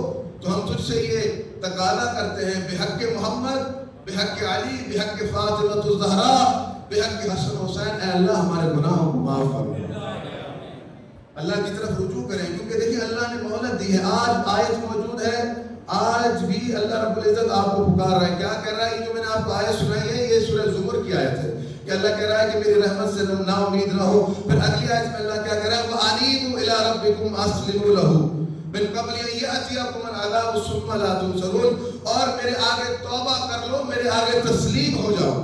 تو ہم تجھ سے یہ تقاضا کرتے ہیں بحق محمد، بحق علی، بحق فاطمہ الزہرا، بحق حسن حسین، اے اللہ ہمارے گناہوں کو معاف فرما. اللہ کی طرف رجوع کریں، کیونکہ دیکھیں اللہ نے مہلت دی ہے. آج آیت موجود ہے، آج بھی اللہ رب العزت آپ کو پکار رہا ہے. کیا کہہ رہا ہے؟ یہ جو میں نے آپ کو آیت سنائی ہے یہ سورہ زمر کی آیت ہے کہ اللہ کہہ رہا ہے کہ میری رحمت سے نا امید نہ ہو. پھر اگلی آیت میں اللہ کیا کہہ رہا ہے؟ وَأَنِيبُوا إِلَىٰ رَبِّكُمْ أَسْلِمُوا لَهُ من قبل ان یاتیکم العذاب ثم لا تنصرون. اور میرے آگے توبہ کر لو، میرے آگے تسلیم ہو جاؤ.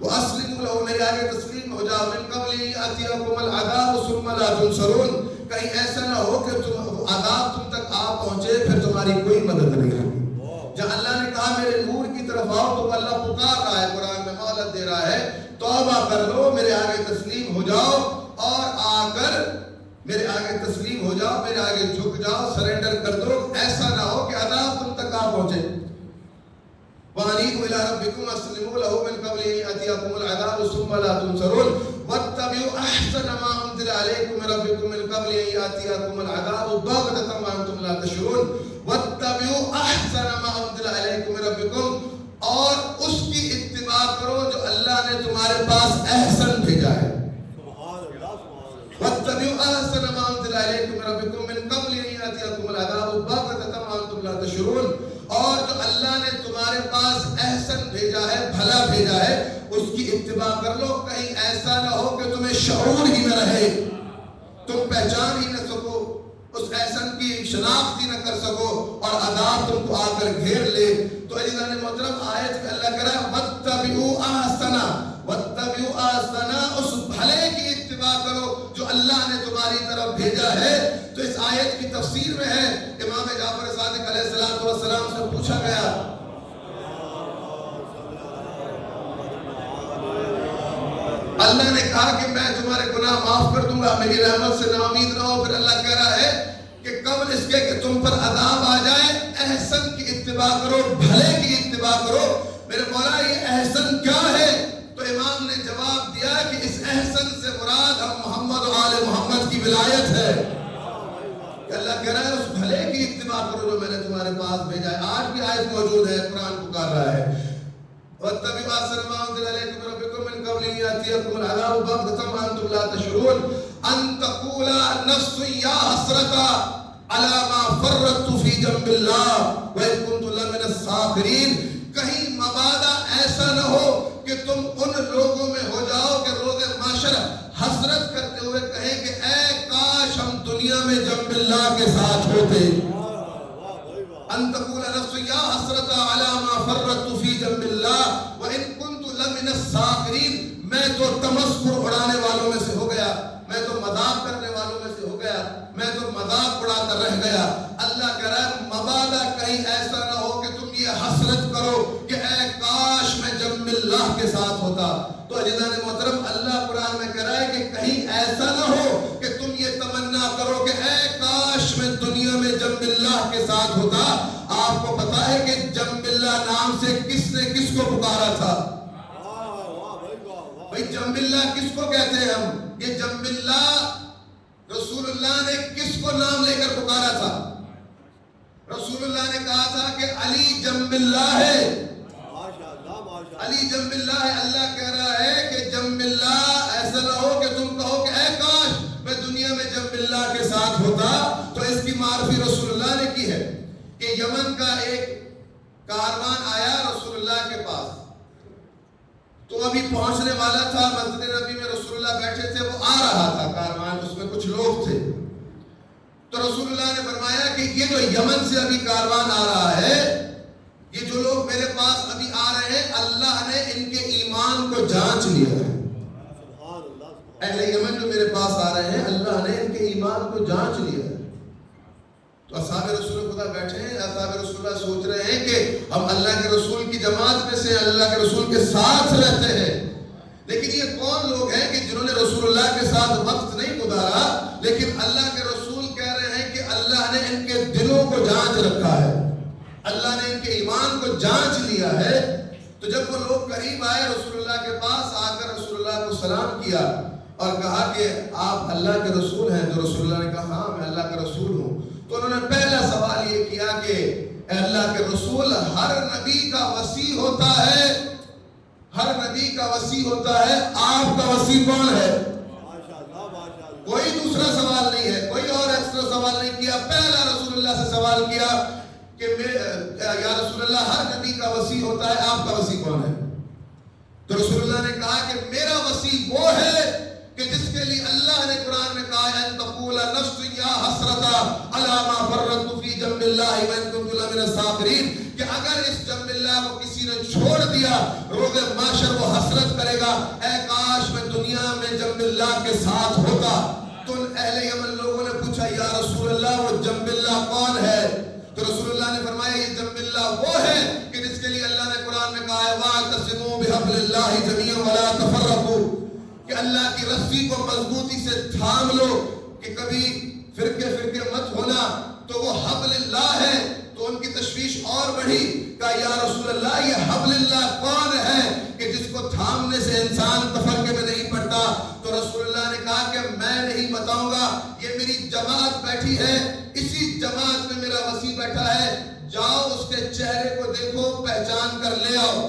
واسلموا له، میرے آگے تسلیم ہو جاؤ. من قبل ان یاتیکم العذاب ثم لا تنصرون، کہیں ایسا نہ ہو کہ عذاب تم تک آ پہنچے پھر تمہاری کوئی مدد نہیں ہوگی. جہاں اللہ نے کہا میرے نور کی طرف آؤ تو اللہ پکار رہا ہے، قرآن میں مہلت دے رہا ہے. توبہ کر لو، میرے آگے تسلیم ہو جاؤ، اور آ کر میرے آگے تسلیم ہو جاؤ، میرے آگے جھک جاؤ، سرنڈر کر دو. ایسا نہ ہو کہ عذاب تم تک آ پہنچے. وَأَنِيبُوا إِلَىٰ رَبِّكُمْ أَسْلِمُوا لَهُ مِن قَبْلِ أَن يَأْتِيَكُمُ الْعَذَابُ ثُمَّ لَا تُنصَرُونَ وَاتَّبِعُوا أَحْسَنَ مَا أُنزِلَ عَلَيْكُم مِّن رَّبِّكُم مِّن قَبْلِ أَن يَأْتِيَكُمُ الْعَذَابُ بَغْتَةً وَأَنتُمْ لَا تَشْعُرُونَ وَاتَّبِعُوا أَحْسَنَ مَا أُنزِلَ عَلَيْكُم مِّن رَّبِّكُم، اور اس کی اتباع کرو جو اللہ نے تمہارے پاس احسن بھیجا ہے. وَاتَّبِعُوا أَحْسَنَ مَا أُنزِلَ عَلَيْكُم مِّن رَّبِّكُم مِّن قَبْلِ أَن يَأْتِيَكُمُ الْعَذَابُ بَغْتَةً وَأَنتُمْ لَا تَشْعُرُونَ، اور جو اللہ نے تمہارے پاس احسن بھیجا ہے، بھلا بھیجا ہے، اس کی اتباع کر لو. کہیں ایسا نہ ہو کہ تمہیں شعور ہی نہ رہے، تم پہچان ہی نہ سکو، اس احسن کی شناخت ہی نہ کر سکو، اور عذاب تم کو آ کر گھیر لے. تو عزیزان محترم آیت میں اللہ کہہ رہا ہے وَاتَّبِعُوا أَحْسَنَ، وَاتَّبِعُوا أَحْسَنَ، اس بھلے کی اتباع کرو جو اللہ نے تمہاری طرف بھیجا ہے. تو اس آیت کی تفسیر میں ہے، امام جعفر صادق علیہ السلام سے پوچھا گیا اللہ نے کہا کہ میں تمہارے گناہ معاف کر دوں گا، میری رحمت سے نا امید نہ ہو. پھر اللہ کہہ رہا ہے کہ قبل اس کے کہ تم پر عذاب آ جائے احسن کی اتباع کرو، بھلے کی اتباع کرو. میرے مولا یہ احسن کیا ہے؟ تو امام نے جواب دیا کہ اس احسن سے مراد ہم محمد و آل محمد کی ولایت ہے. کہ اللہ کہہ رہا ہے اس بھلے کی اتباع کرو جو میں نے تمہارے پاس بھیجا ہے. آج بھی آیت موجود ہے، قرآن پکار رہا ہے وَاتَّبِعُوا أَحْسَنَ مَا أُنزِلَ إِلَيْكُم مِّن رَّبِّكُم مِّن قَبْلِ أَن يَأْتِيَكُمُ الْعَذَابُ بَغْتَةً وَأَنتُمْ لَا تَشْعُرُونَ أَن تَقُولَ نَفْسٌ يَا حَسْرَتَ عَلَىٰ مَا فَرَّطتُ فِي جَنبِ اللَّهِ وَإِن كُنتُ لَمِنَ السَّاخِرِينَ. کہیں مبادا ایسا نہ ہو کہ تم ان لوگوں میں ہو جاؤ کہ روز محشر حسرت کرتے ہوئے کہیں کہ اے کاش ہم دنیا میں جنب اللہ کے ساتھ ہوتے. ان تقول نفس یا حسرت علی ما فرطت فی جنب اللہ وان کنت لمن الساخرین. میں تو تمسخر اڑانے والوں میں سے ہو گیا، میں تو مذاق کرنے والوں میں سے ہو گیا، میں تو مذاق اڑاتا رہ گیا. اللہ کہہ رہا ہے مبادا کہیں ایسا عزیزان محترم اللہ قرآن میں کہہ رہا ہے کہ کہیں ایسا نہ ہو کہ تم یہ تمنا کرو کہ اے کاش میں دنیا میں جنب اللہ کے ساتھ ہوتا. آپ کو پتا ہے کہ جنب اللہ نام سے کس نے کس کو پکارا تھا؟ بھائی جنب اللہ کس کو کہتے ہیں ہم؟ یہ جنب اللہ رسول اللہ نے کس کو نام لے کر پکارا تھا؟ رسول اللہ نے کہا تھا کہ علی جنب اللہ ہے. علی جنب اللہ ہے. اللہ کہہ رہا ہے کہ جنب اللہ ایسا نہ ہو کہ تم کہو کہ اے کاش میں دنیا میں جنب اللہ کے ساتھ ہوتا. تو اس کی معرفی رسول اللہ نے کی ہے کہ یمن کا ایک کاروان آیا رسول اللہ کے پاس. تو ابھی پہنچنے والا تھا مسجد نبی میں رسول اللہ بیٹھے تھے. وہ آ رہا تھا کاروان, اس میں کچھ لوگ تھے. تو رسول اللہ نے فرمایا کہ یہ جو یمن سے ابھی کاروان آ رہا ہے, یہ جو لوگ میرے پاس ابھی آ رہے ہیں, اللہ نے ان کے ایمان کو جانچ لیا ہے. اہل یمن جو میرے پاس آ رہے ہیں, اللہ نے ان کے ایمان کو جانچ لیا ہے. تو اصحاب رسول خدا بیٹھے ہیں. اصحاب رسول اللہ سوچ رہے ہیں کہ ہم اللہ کے رسول کی جماعت میں سے, اللہ کے رسول کے ساتھ رہتے ہیں. لیکن یہ کون لوگ ہیں کہ جنہوں نے رسول اللہ کے ساتھ وقت نہیں گزارا, لیکن اللہ کے رسول کہہ رہے ہیں کہ اللہ نے ان کے دلوں کو جانچ رکھا ہے, اللہ نے ان کے ایمان کو جانچ لیا ہے. تو جب وہ لوگ قریب آئے رسول اللہ کے پاس, آ کر رسول اللہ کو سلام کیا اور کہا کہ آپ اللہ کے رسول ہیں. تو رسول اللہ نے کہا ہاں میں اللہ کا رسول ہوں. تو انہوں نے پہلا سوال یہ کیا کہ اے اللہ کے رسول, ہر نبی کا وصی ہوتا ہے, ہر نبی کا وصی ہوتا ہے, آپ کا وصی کون ہے؟ کوئی دوسرا سوال نہیں ہے, کوئی اور ایکسٹرا سوال نہیں کیا. پہلا رسول اللہ سے سوال کیا کہ یا رسول اللہ ہر نبی کا وصی ہوتا ہے, آپ کا وصی کون ہے؟ تو رسول اللہ نے کہا کہ میرا وصی وہ ہے کہ جس کے لیے اللہ نے قرآن میں کہا ہے ان تقول نفس یا حسرتا علی ما فرطت فی جنب اللہ وان کنت لمن الصابرین, کہ اگر اس جنب اللہ کو کسی نے چھوڑ دیا روز محشر وہ حسرت کرے گا اے کاش میں دنیا میں جنب اللہ کے ساتھ ہوتا. تو اہل یمن لوگوں نے پوچھا یا رسول اللہ وہ جنب اللہ کون ہے؟ تو رسول اللہ نے فرمایا یہ جنب اللہ وہ ہے کہ جس کے لیے اللہ نے قرآن میں کہا ہے وَاعْتَصِمُوا بِحَبْلِ اللَّهِ جَمِيعًا وَلَا تَفَرَّقُوا, کہ اللہ کی رسی کو مضبوطی سے تھام لو کہ کبھی فرقے فرقے مت ہونا. تو وہ حبل اللہ ہے. تو ان کی تشویش اور بڑھی, کہا یا رسول اللہ یہ حبل اللہ کون ہے کہ جس کو تھامنے سے انسان تفرقے میں نہیں پڑتا؟ تو رسول اللہ نے کہا کہ میں نہیں بتاؤں گا, یہ میری جماعت بیٹھی ہے, اسی جماعت میں میرا وصی بیٹھا ہے, جاؤ اس کے چہرے کو دیکھو پہچان کر لے آؤ.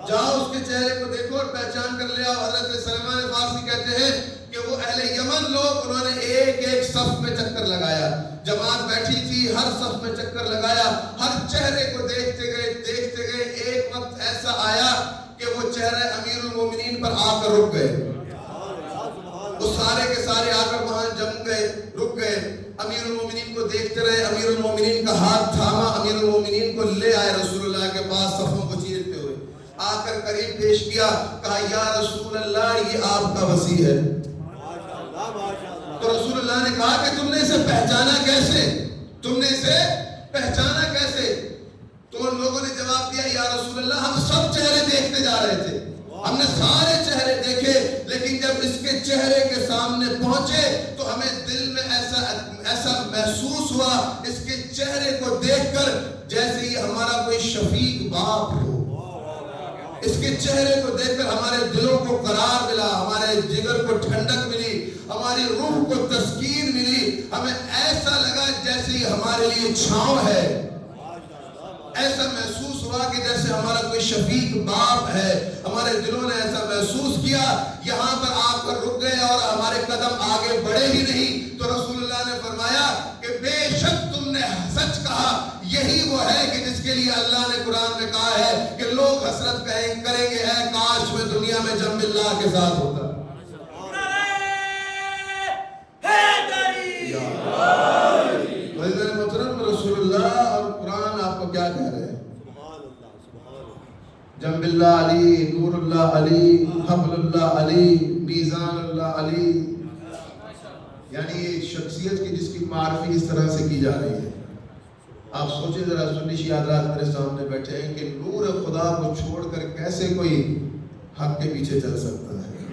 جاؤ اس کے چہرے کو دیکھو اور پہچان کر لے آؤ. حضرت سلمان فارسی کہتے ہیں کہ وہ اہل یمن لوگ, انہوں نے ایک ایک صف میں چکر لگایا, جماعت بیٹھی تھی ہر صف میں چکر لگایا, ہر چہرے کو دیکھتے گئے دیکھتے گئے. ایک وقت ایسا آیا کہ وہ چہرے امیر المومنین پر آ کر رک گئے. وہ سارے کے سارے آ کر وہاں جم گئے, رک گئے. امیر المومنین کو دیکھتے رہے. امیر المومنین کا ہاتھ تھاما, امیر المومنین کو لے آئے رسول اللہ کے پاس صفوں کو چیرتے ہوئے, آ کر قریب پیش کیا, کہا یا رسول اللہ یہ آپ کا وصی ہے. تو رسول اللہ نے کہا کہ تم نے اسے پہچانا کیسے, تم نے اسے پہچانا کیسے؟ تو ان لوگوں نے جواب دیا یا رسول اللہ ہم سب چہرے دیکھتے جا رہے تھے, ہم نے سارے چہرے دیکھے, لیکن جب اس کے چہرے کے سامنے پہنچے تو ہمیں دل میں ایسا محسوس ہوا اس کے چہرے کو دیکھ کر جیسے یہ ہمارا کوئی شفیق باپ ہو. اس کے چہرے کو دیکھ کر ہمارے دلوں کو قرار ملا, ہمارے جگر کو ٹھنڈک ملی, ہماری روح کو تسکین ملی. ہمیں ایسا لگا جیسے یہ ہمارے لیے چھاؤں ہے, ایسا محسوس ہوا کہ جیسے ہمارا کوئی شفیق باپ ہے. ہمارے دلوں نے ایسا محسوس کیا, یہاں پر آ کر رک گئے اور ہمارے قدم آگے بڑھے ہی نہیں. تو رسول اللہ نے فرمایا کہ بے شک تم نے سچ کہا, یہی وہ ہے کہ جس کے لیے اللہ نے قرآن میں کہا ہے کہ لوگ حسرت کریں گے اے کاش میں دنیا میں جنب اللہ کے ساتھ ہوتا. محترم رسول اللہ اور قرآن آپ کو کیا کہہ رہے ہیں؟ جنب اللہ علی, نور اللہ علی, حبل اللہ علی, میزان اللہ علی. یعنی یہ شخصیت کی جس کی معرفی اس طرح سے کی جا رہی ہے. آپ سوچیں ذرا, سنی شیعہ حضرات میرے سامنے بیٹھے ہیں کہ نور خدا کو چھوڑ کر کیسے کوئی حق کے پیچھے چل سکتا ہے۔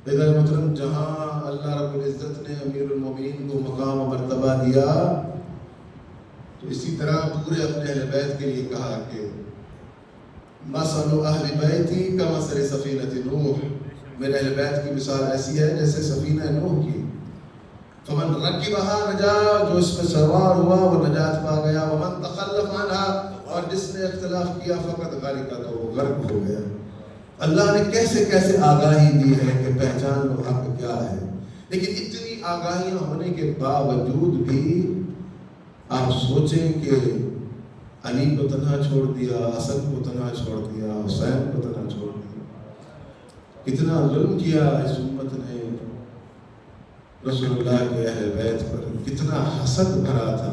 بیدار محترم، جہاں اللہ رب العزت نے امیر المومنین کو مقام و مرتبہ دیا، تو اسی طرح پورے اپنے اہل بیت کے لیے کہا کہ مثل اہل بیتی کمثل سفینۃ نوح، میرے اہل بیت کی مثال ایسی ہے جیسے سفینہ نوح کی، فمن رکبها نجا، جو اس میں سوار ہوا وہ نجات پا گیا، ومن تخلف عنها، اور جس نے اختلاف کیا فقط غرق، تو وہ غرق ہو گیا۔ اللہ نے کیسے کیسے آگاہی دی ہے کہ پہچان لو حق کیا ہے، لیکن اتنی آگاہیاں ہونے کے باوجود بھی آپ سوچیں کہ علی کو تنہا چھوڑ دیا، حسن کو تنہا چھوڑ دیا، حسین کو تنہا چھوڑ دیا، کتنا ظلم کیا اس امت نے رسول اللہ کے اہل بیت پر، کتنا حسد بھرا تھا۔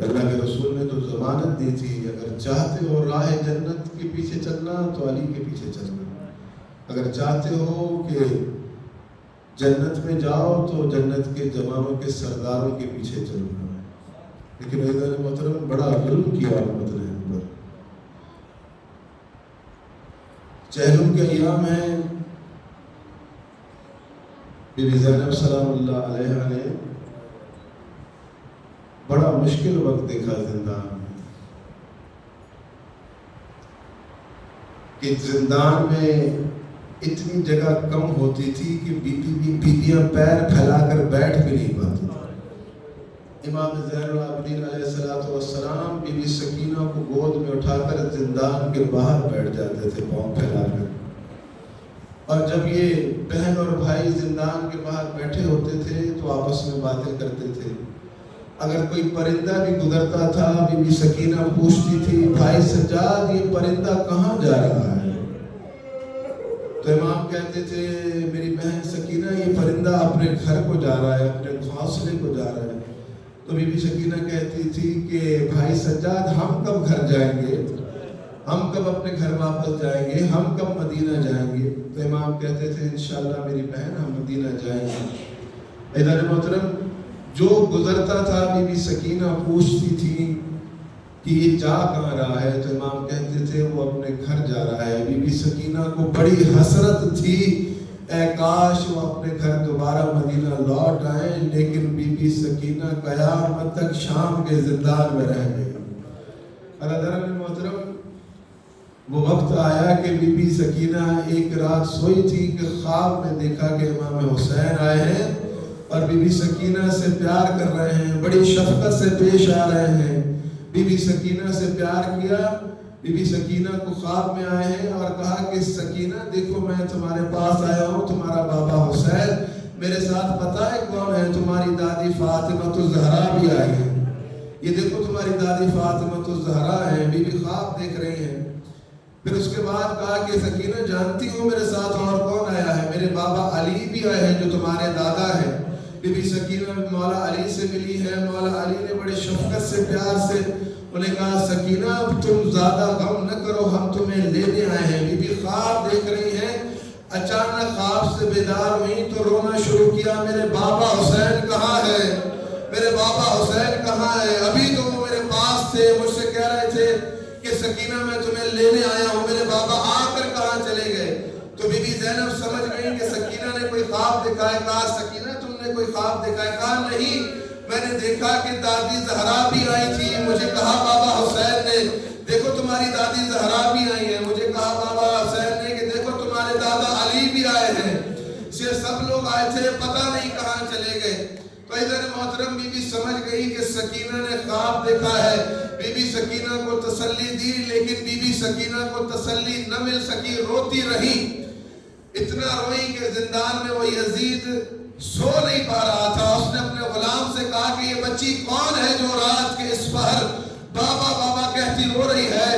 اللہ کے رسول نے تو ضمانت دی تھی، اگر چاہتے ہو راہ جنت کے پیچھے چلنا تو علی کے پیچھے چلنا، اگر چاہتے ہو کہ جنت میں جاؤ تو جنت کے جوانوں کے سرداروں کے پیچھے چلنا۔ لیکن عزیزان محترم، بڑا ظلم کیا امت نے ہم پر۔ چہلم کے ایام ہیں، بی بی زینب سلام اللہ علیہ نے بڑا مشکل وقت دیکھا زندان میں، کہ زندان میں اتنی جگہ کم ہوتی تھی کہ بیبیاں پیر پھیلا کر بیٹھ بھی نہیں پاتی تھی۔ امام زین العابدین علیہ السلام بی بی سکینہ کو گود میں اٹھا کر زندان کے باہر بیٹھ جاتے تھے پاؤں پھیلا کر، اور جب یہ بہن اور بھائی زندان کے باہر بیٹھے ہوتے تھے تو آپس میں باتیں کرتے تھے۔ اگر کوئی پرندہ بھی گزرتا تھا بی بی سکینہ پوچھتی تھی، بھائی سجاد یہ پرندہ کہاں جا رہا ہے؟ تو امام کہتے تھے، میری بہن سکینہ یہ پرندہ اپنے گھر کو جا رہا ہے، اپنے گھونسلے کو جا رہا ہے۔ تو بی بی سکینہ کہتی تھی کہ بھائی سجاد ہم کب گھر جائیں گے، ہم کب اپنے گھر واپس جائیں گے، ہم کب مدینہ جائیں گے؟ تو امام کہتے تھے انشاءاللہ میری بہن ہم مدینہ جائیں گے۔ عزیزان محترم، جو گزرتا تھا بی بی سکینہ پوچھتی تھی کہ یہ جا کہاں رہا ہے، تو امام کہتے تھے وہ اپنے گھر جا رہا ہے۔ بی بی سکینہ کو بڑی حسرت تھی، اے کاش وہ اپنے گھر دوبارہ مدینہ لوٹ آئیں، لیکن بی بی سکینہ قیامت تک شام کے زندان میں رہ گئی۔ عزیزان محترم، وہ وقت آیا کہ بی بی سکینہ ایک رات سوئی تھی کہ خواب میں دیکھا کہ امام حسین آئے ہیں اور بی بی سکینہ سے پیار کر رہے ہیں، بڑی شفقت سے پیش آ رہے ہیں۔ بی بی سکینہ سے پیار کیا، بی بی سکینہ کو خواب میں آئے ہیں اور کہا کہ سکینہ دیکھو میں تمہارے پاس آیا ہوں، تمہارا بابا حسین میرے ساتھ پتہ ہے کون ہے؟ تمہاری دادی فاطمہ الزہرا بھی آئی ہے، یہ دیکھو تمہاری دادی فاطمہ الزہرا ہے۔ بی بی خواب دیکھ رہی ہیں۔ پھر اس کے بعد کہا کہ سکینہ جانتی ہو میرے ساتھ اور کون آیا ہے؟ میرے بابا علی بھی آئے ہیں جو تمہارے دادا ہیں۔ بی بی سکینہ مولا علی سے ملی ہے، مولا علی نے بڑے شفقت سے پیار سے انہیں کہا سکینہ تم زیادہ غم نہ کرو، ہم تمہیں لینے آئے ہیں۔ بی بی خواب دیکھ رہی ہیں، اچانک خواب سے بیدار ہوئی تو رونا شروع کیا، میرے بابا حسین کہاں ہے؟ میرے بابا حسین کہاں ہے؟ ابھی تو وہ میرے پاس تھے، مجھ سے کہہ رہے تھے کہ سکینہ میں تمہیں لینے آیا ہوں، میرے بابا آ کر کہاں چلے گئے؟ تو بی بی زینب سمجھ گئی کہ سکینہ نے کوئی خواب دیکھا ہے۔ کہا سکینہ تم نے کوئی خواب دیکھا ہے؟ کہا نہیں، میں نے دیکھا کہ دادی زہرا بھی آئی تھی، مجھے کہا بابا حسین نے دیکھو تمہاری دادی زہرا بھی آئی ہے، مجھے کہا بابا حسین نے کہ دیکھو تمہارے دادا علی بھی آئے ہیں، سے سب لوگ آئے تھے، پتہ نہیں کہاں چلے گئے۔ تو عزیزان محترم، بی بی سمجھ گئی کہ سکینہ نے خواب دیکھا ہے۔ بی بی سکینہ کو تسلی دی، لیکن بی بی سکینہ کو تسلی نہ مل سکی، روتی رہی، اتنا روئی کہ زندان میں وہ یزید سو نہیں پا رہا تھا۔ اس نے اپنے غلام سے کہا کہ یہ بچی کون ہے جو رات کے اس پہر بابا بابا کہتی رو رہی ہے؟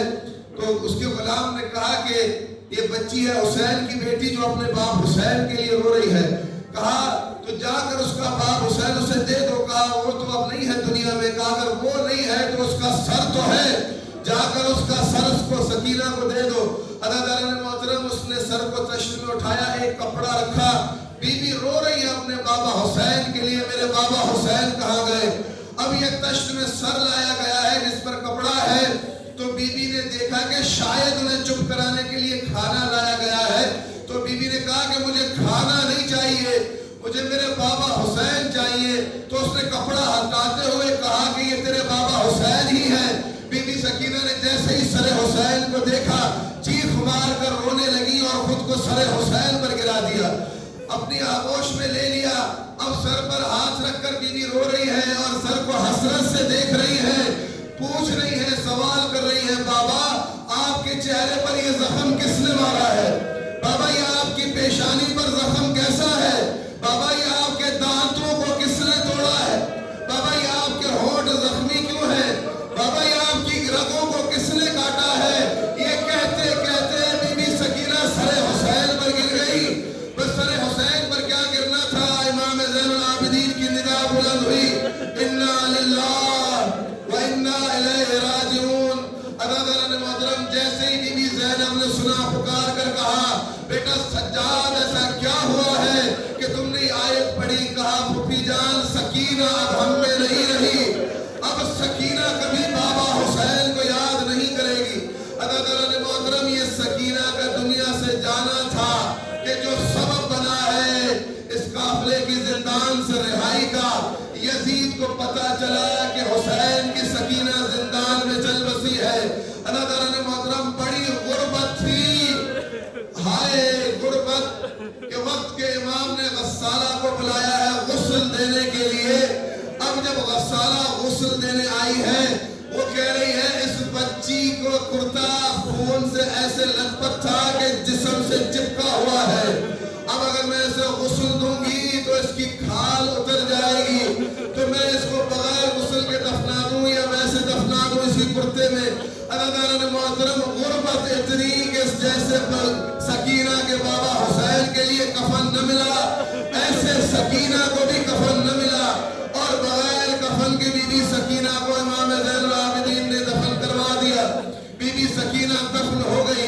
تو اس کے غلام نے کہا کہ یہ بچی ہے حسین کی بیٹی جو اپنے باپ حسین کے لیے رو رہی ہے۔ کہا تو جا کر اس کا باپ حسین اسے دے دو۔ کہا وہ تو اب نہیں ہے دنیا میں۔ کہا اگر وہ نہیں ہے تو اس کا سر تو ہے، جا کر اس کا سر اس کو سکینہ کو دے دو۔ عزیزان محترم، اس نے سر کو تشت میں اٹھایا، ایک کپڑا رکھا، بی بی رو رہی ہے اپنے بابا حسین کے لیے، میرے بابا حسین کہاں گئے؟ اب یہ تشت میں سر لایا گیا ہے جس پر کپڑا ہے، تو بیوی نے دیکھا کہ شاید انہیں چپ کرانے کے لیے کھانا لایا گیا ہے، تو بیوی نے کہا کہ مجھے کھانا نہیں چاہیے، مجھے میرے بابا حسین چاہیے۔ تو اس نے کپڑا ہٹاتے ہوئے کہا کہ یہ تیرے بابا حسین ہی ہیں۔ بی بی سکینہ نے جیسے ہی سر حسین کو دیکھا چیخ مار کر رونے لگی اور خود کو سر حسین پر گرا دیا، اپنی آغوش میں لے لیا۔ اب سر پر ہاتھ رکھ کر بی بی رو رہی ہے اور سر کو حسرت سے دیکھ رہی ہے، پوچھ رہی ہے، سوال کر رہی ہے، بابا آپ کے چہرے پر یہ زخم کس نے مارا ہے؟ بابا یہ آپ کی پیشانی پر زخم کیسا ہے؟ بابا یہ آپ کے دانتوں کو کس نے توڑا ہے؟ بابا یہ آپ کے ہونٹ زخمی کیوں ہیں؟ بابا یہ آپ کی رگوں کو کس نے کاٹا ہے؟ یہ کہتے کہتے بی بی سکینہ سر حسین پر گر گئی۔ بس سر حسین پر کیا گرنا تھا، امام زین العابدین کی نگاہ بلند ہوئی، انا للہ و انا الیہ راجعون۔ عزیزان محترم، جیسے ہی بی بی زینب نے سنا، پکار کر کہا، بیٹا سجاد ایسا کیا ہوا ہے کہ تم نے آیت پڑھی؟ کہا پھوپھی جان سکینہ اب ہم میں نہیں رہی، اب سکینہ کبھی بابا حسین کو یاد نہیں کرے گی۔ عزیزان محترم، یہ سکینہ کا دنیا سے جانا تھا کہ جو سبب بنا ہے اس قافلے کی زندان سے رہائی کا۔ یزید کو پتا چلا کہ حسین کی سکینہ زندان میں چل بسی ہے۔ عزیزان محترم، بڑی غربت تھی، ہائے غربت کہ وقت کے امام نے غسالہ کو بلایا ہے غسل دینے کے لیے۔ اب جب غسالہ غسل دینے آئی ہے، وہ کہہ رہی ہے اس بچی کو کرتا خون سے ایسے لت پت تھا کہ جسم سے چپکا ہوا ہے، اب اگر میں اسے غسل دوں گی تو اس کی کھال اتر جائے گی، تو میں اس کو بغیر غسل کے دفنا دوں یا ویسے دفنا دوں اسی کرتے میں۔ عزیزان محترم، غربت اتنی کہ جیسے سکینہ کے بابا حسین کے لیے کفن نہ ملا، ایسے سکینہ کو بھی کفن نہ ملا، اور بغیر کفن کے بی بی سکینہ کو امام زین العابدین نے دفن کروا دیا۔ بی بی سکینہ دفن ہو گئی۔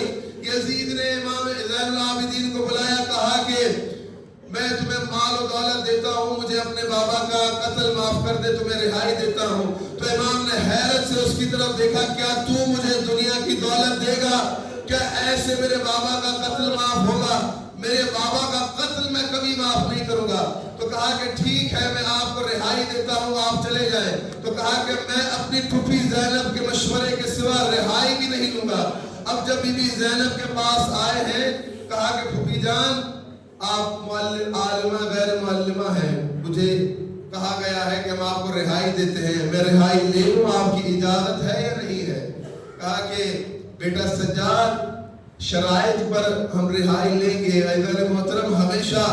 یزید نے امام زین العابدین کو بلایا، کہا کہ میں تمہیں مال و دولت دیتا ہوں، مجھے اپنے بابا کا قتل معاف کر دے، تمہیں رہائی دیتا ہوں۔ تو امام نے حیرت سے اس کی طرف دیکھا، کیا تو مجھے دنیا کی دولت دے گا؟ کیا ایسے میرے بابا کا قتل معاف ہوگا؟ میرے بابا کا قتل میں کبھی معاف نہیں کروں گا۔ تو کہا کہ ٹھیک ہے، میں آپ کو رہائی دیتا ہوں، آپ چلے جائیں۔ تو کہا کہ میں اپنی پھوپھی زینب کے مشورے کے سوا رہائی بھی نہیں لوں گا۔ اب جب بی بی زینب کے پاس آئے ہیں، کہا کہ پھوپھی جان آپ عالمہ غیر معلمہ ہیں، مجھے کہا گیا ہے کہ ہم آپ کو رہائی دیتے ہیں، میں رہائی لے لوں، آپ کی اجازت ہے یا نہیں ہے؟ کہا کہ بیٹا سجاد شرائط پر ہم رہائی لیں گے۔ عزیزان محترم، ہمیشہ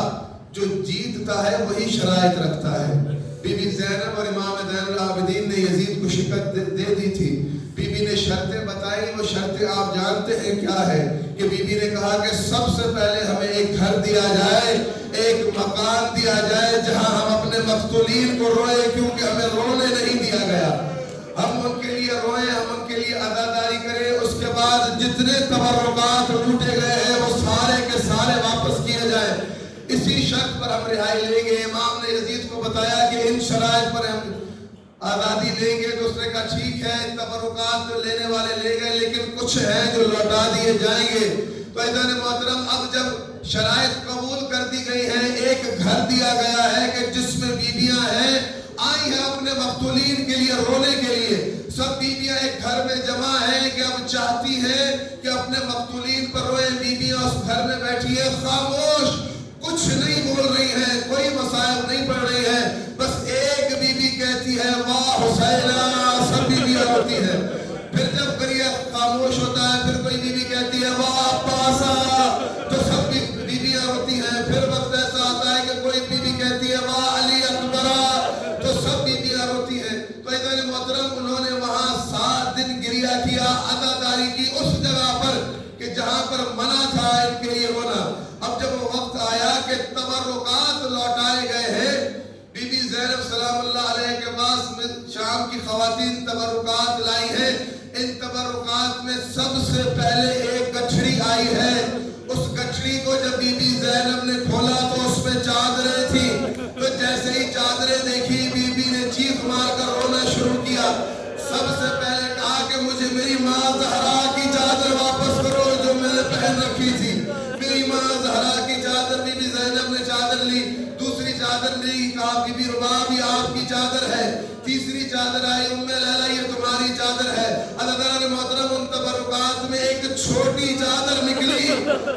جو جیتتا ہے وہی شرائط رکھتا ہے۔ بی بی زینب اور امام زین العابدین نے یزید کو شکست دے دی تھی۔ بی بی نے شرطیں بتائی، وہ شرطیں آپ جانتے ہیں کیا ہے؟ کہ بی بی نے کہا کہ سب سے پہلے ہمیں ایک گھر دیا جائے، ایک مکان دیا جائے جہاں ہم اپنے مقتولین کو روئے، کیونکہ ہمیں رونے نہیں دیا گیا، ہم ان کے لیے روئیں، ہم ان کے لیے عزاداری کریں۔ اس کے بعد جتنے تبرکات لوٹے گئے ہیں وہ سارے کے سارے واپس کیے جائیں، اسی شرط پر ہم رہائی لیں گے۔ امام نے یزید کو بتایا کہ ان شرائط پر ہم آزادی لیں گے۔ تو اس نے کہا ٹھیک ہے، تبرکات تو لینے والے لے گئے لیکن کچھ ہیں جو لوٹا دیے جائیں گے۔ تو عزیزان محترم، اب جب شرائط قبول کر دی گئی ہیں، ایک گھر دیا گیا ہے کہ جس میں بیویاں ہیں، آئی ہیں اپنے مقتولین کے لیے رونے کے لیے۔ سب بیویاں ایک گھر میں جمع ہیں کہ اب چاہتی ہیں کہ اپنے مقتولین پر روئیں۔ بیویاں اس گھر میں بیٹھی ہیں خاموش، کچھ نہیں بول رہی ہیں، کوئی مصائب نہیں پڑھ رہی ہیں، بس ایک بی بی کہتی ہے واہ حسینہ، سب بیویاں ہوتی ہیں۔ پھر جب گریہ خاموش ہوتا ہے، پھر کوئی بی بی کہتی ہے واہ عباسہ، تو سب بیویاں ہوتی ہیں۔ پھر وقت ایسا آتا ہے کہ کوئی بی بی کہتی ہے واہ علی اکبرہ، تو سب بیویاں ہوتی ہیں۔ تو عزیزان محترم، انہوں نے وہاں 7 دن گریہ کیا، عزاداری کی اس جگہ پر کہ جہاں پر منع تھا ان کے لیے ہونا۔ اب جب وہ وقت آیا کہ تبرکات لوٹائے گئے ہیں، بی بی زینب سلام اللہ علیہ کے پاس شام کی خواتین تبرکات لائی ہیں۔ ان تبرکات میں سب سے پہلے ایک گٹھڑی آئی ہے۔ اس گٹھڑی کو جب بی بی زینب نے کھولا تو اس میں چادریں تھیں۔ تو جیسے ہی چادریں دیکھی، بی بی نے چیخ مار کر رونا شروع کیا۔ سب سے پہلے کہا کہ مجھے میری ماں کی تھی. میری ماں زہرا کی چادر بی بی زینب نے چادر لی. دوسری چادر لی کہا بی بی رباب یہ آپ کی چادر ہے. تیسری چادر آئی ام لیلا یہ تمہاری چادر ہے. حضرت محترم ان تبرکات میں ایک چھوٹی چادر نکلی.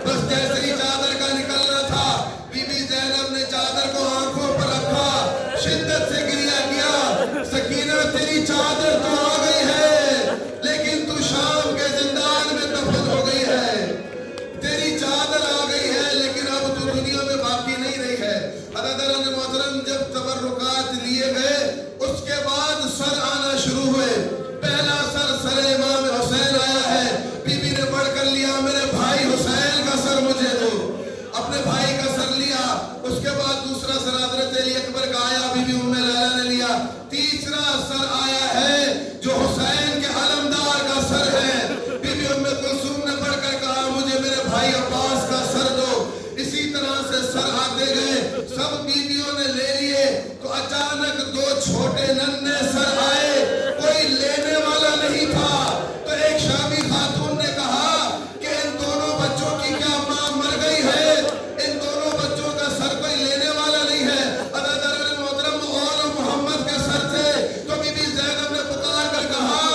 بس جیسے ہی چادر کا نکلنا تھا بی بی زینب نے چادر کو آنکھوں پر رکھا, شدت سے گریہ کیا. سکینہ تیری چادر تو آ گئی ہے لیکن تو شام کے زندان میں دفن ہو گئی ہے. تیری چادر آ گئی ہے لیکن اب تو دنیا میں باقی نہیں رہی ہے. حضرت محترم جب تبرکات لیے گئے اس کے بعد سر آنا شروع ہوئے. پہلا سر امام حسین آیا ہے. بی بی نے پڑھ کر لیا میرے بھائی حسین کا سر مجھے دو. اپنے بھائی کا سر لیا. اس کے بعد دوسرا سر حضرت علی اکبر کا آیا, بی بی ام لیلا نے لیا. تیسرا سر آیا ہے جو حسین کے علمدار کا سر ہے. بی بی ام کلثوم نے پڑھ کر کہا مجھے میرے بھائی عباس کا سر دو. اسی طرح سے سر آتے گئے, سب بیویوں نے لے لیے. تو اچانک دو چھوٹے ننھے سر آئے, کوئی لینے والا نہیں تھا. تو ایک شامی خاتون نے کہا کہ ان دونوں بچوں کی کیا ماں مر گئی ہے, ان دونوں بچوں کا سر کوئی لینے والا نہیں ہے. حضرت محترم اور محمد کے سر تھے. تو بی بی زینب نے پکار کر کہا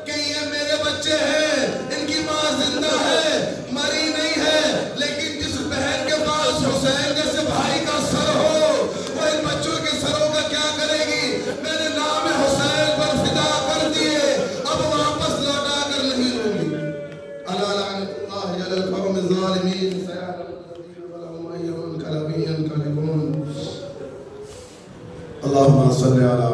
کہ یہ میرے بچے ہیں, ان کی ماں زندہ ہے, مری نہیں ہے. لیکن جس بہن کے پاس حسین جیسے بھائی کا سر ہو وہ ان بچوں کے سروں کا کیا کرے گی. میں نے نام حسین پر فدا کر دیے, اب واپس لوٹا کر نہیں لوں گی. الا لعنت اللہ علی القوم الظالمین سيعلم الذين ظلموا أي منقلب ينقلبون. اللهم صل على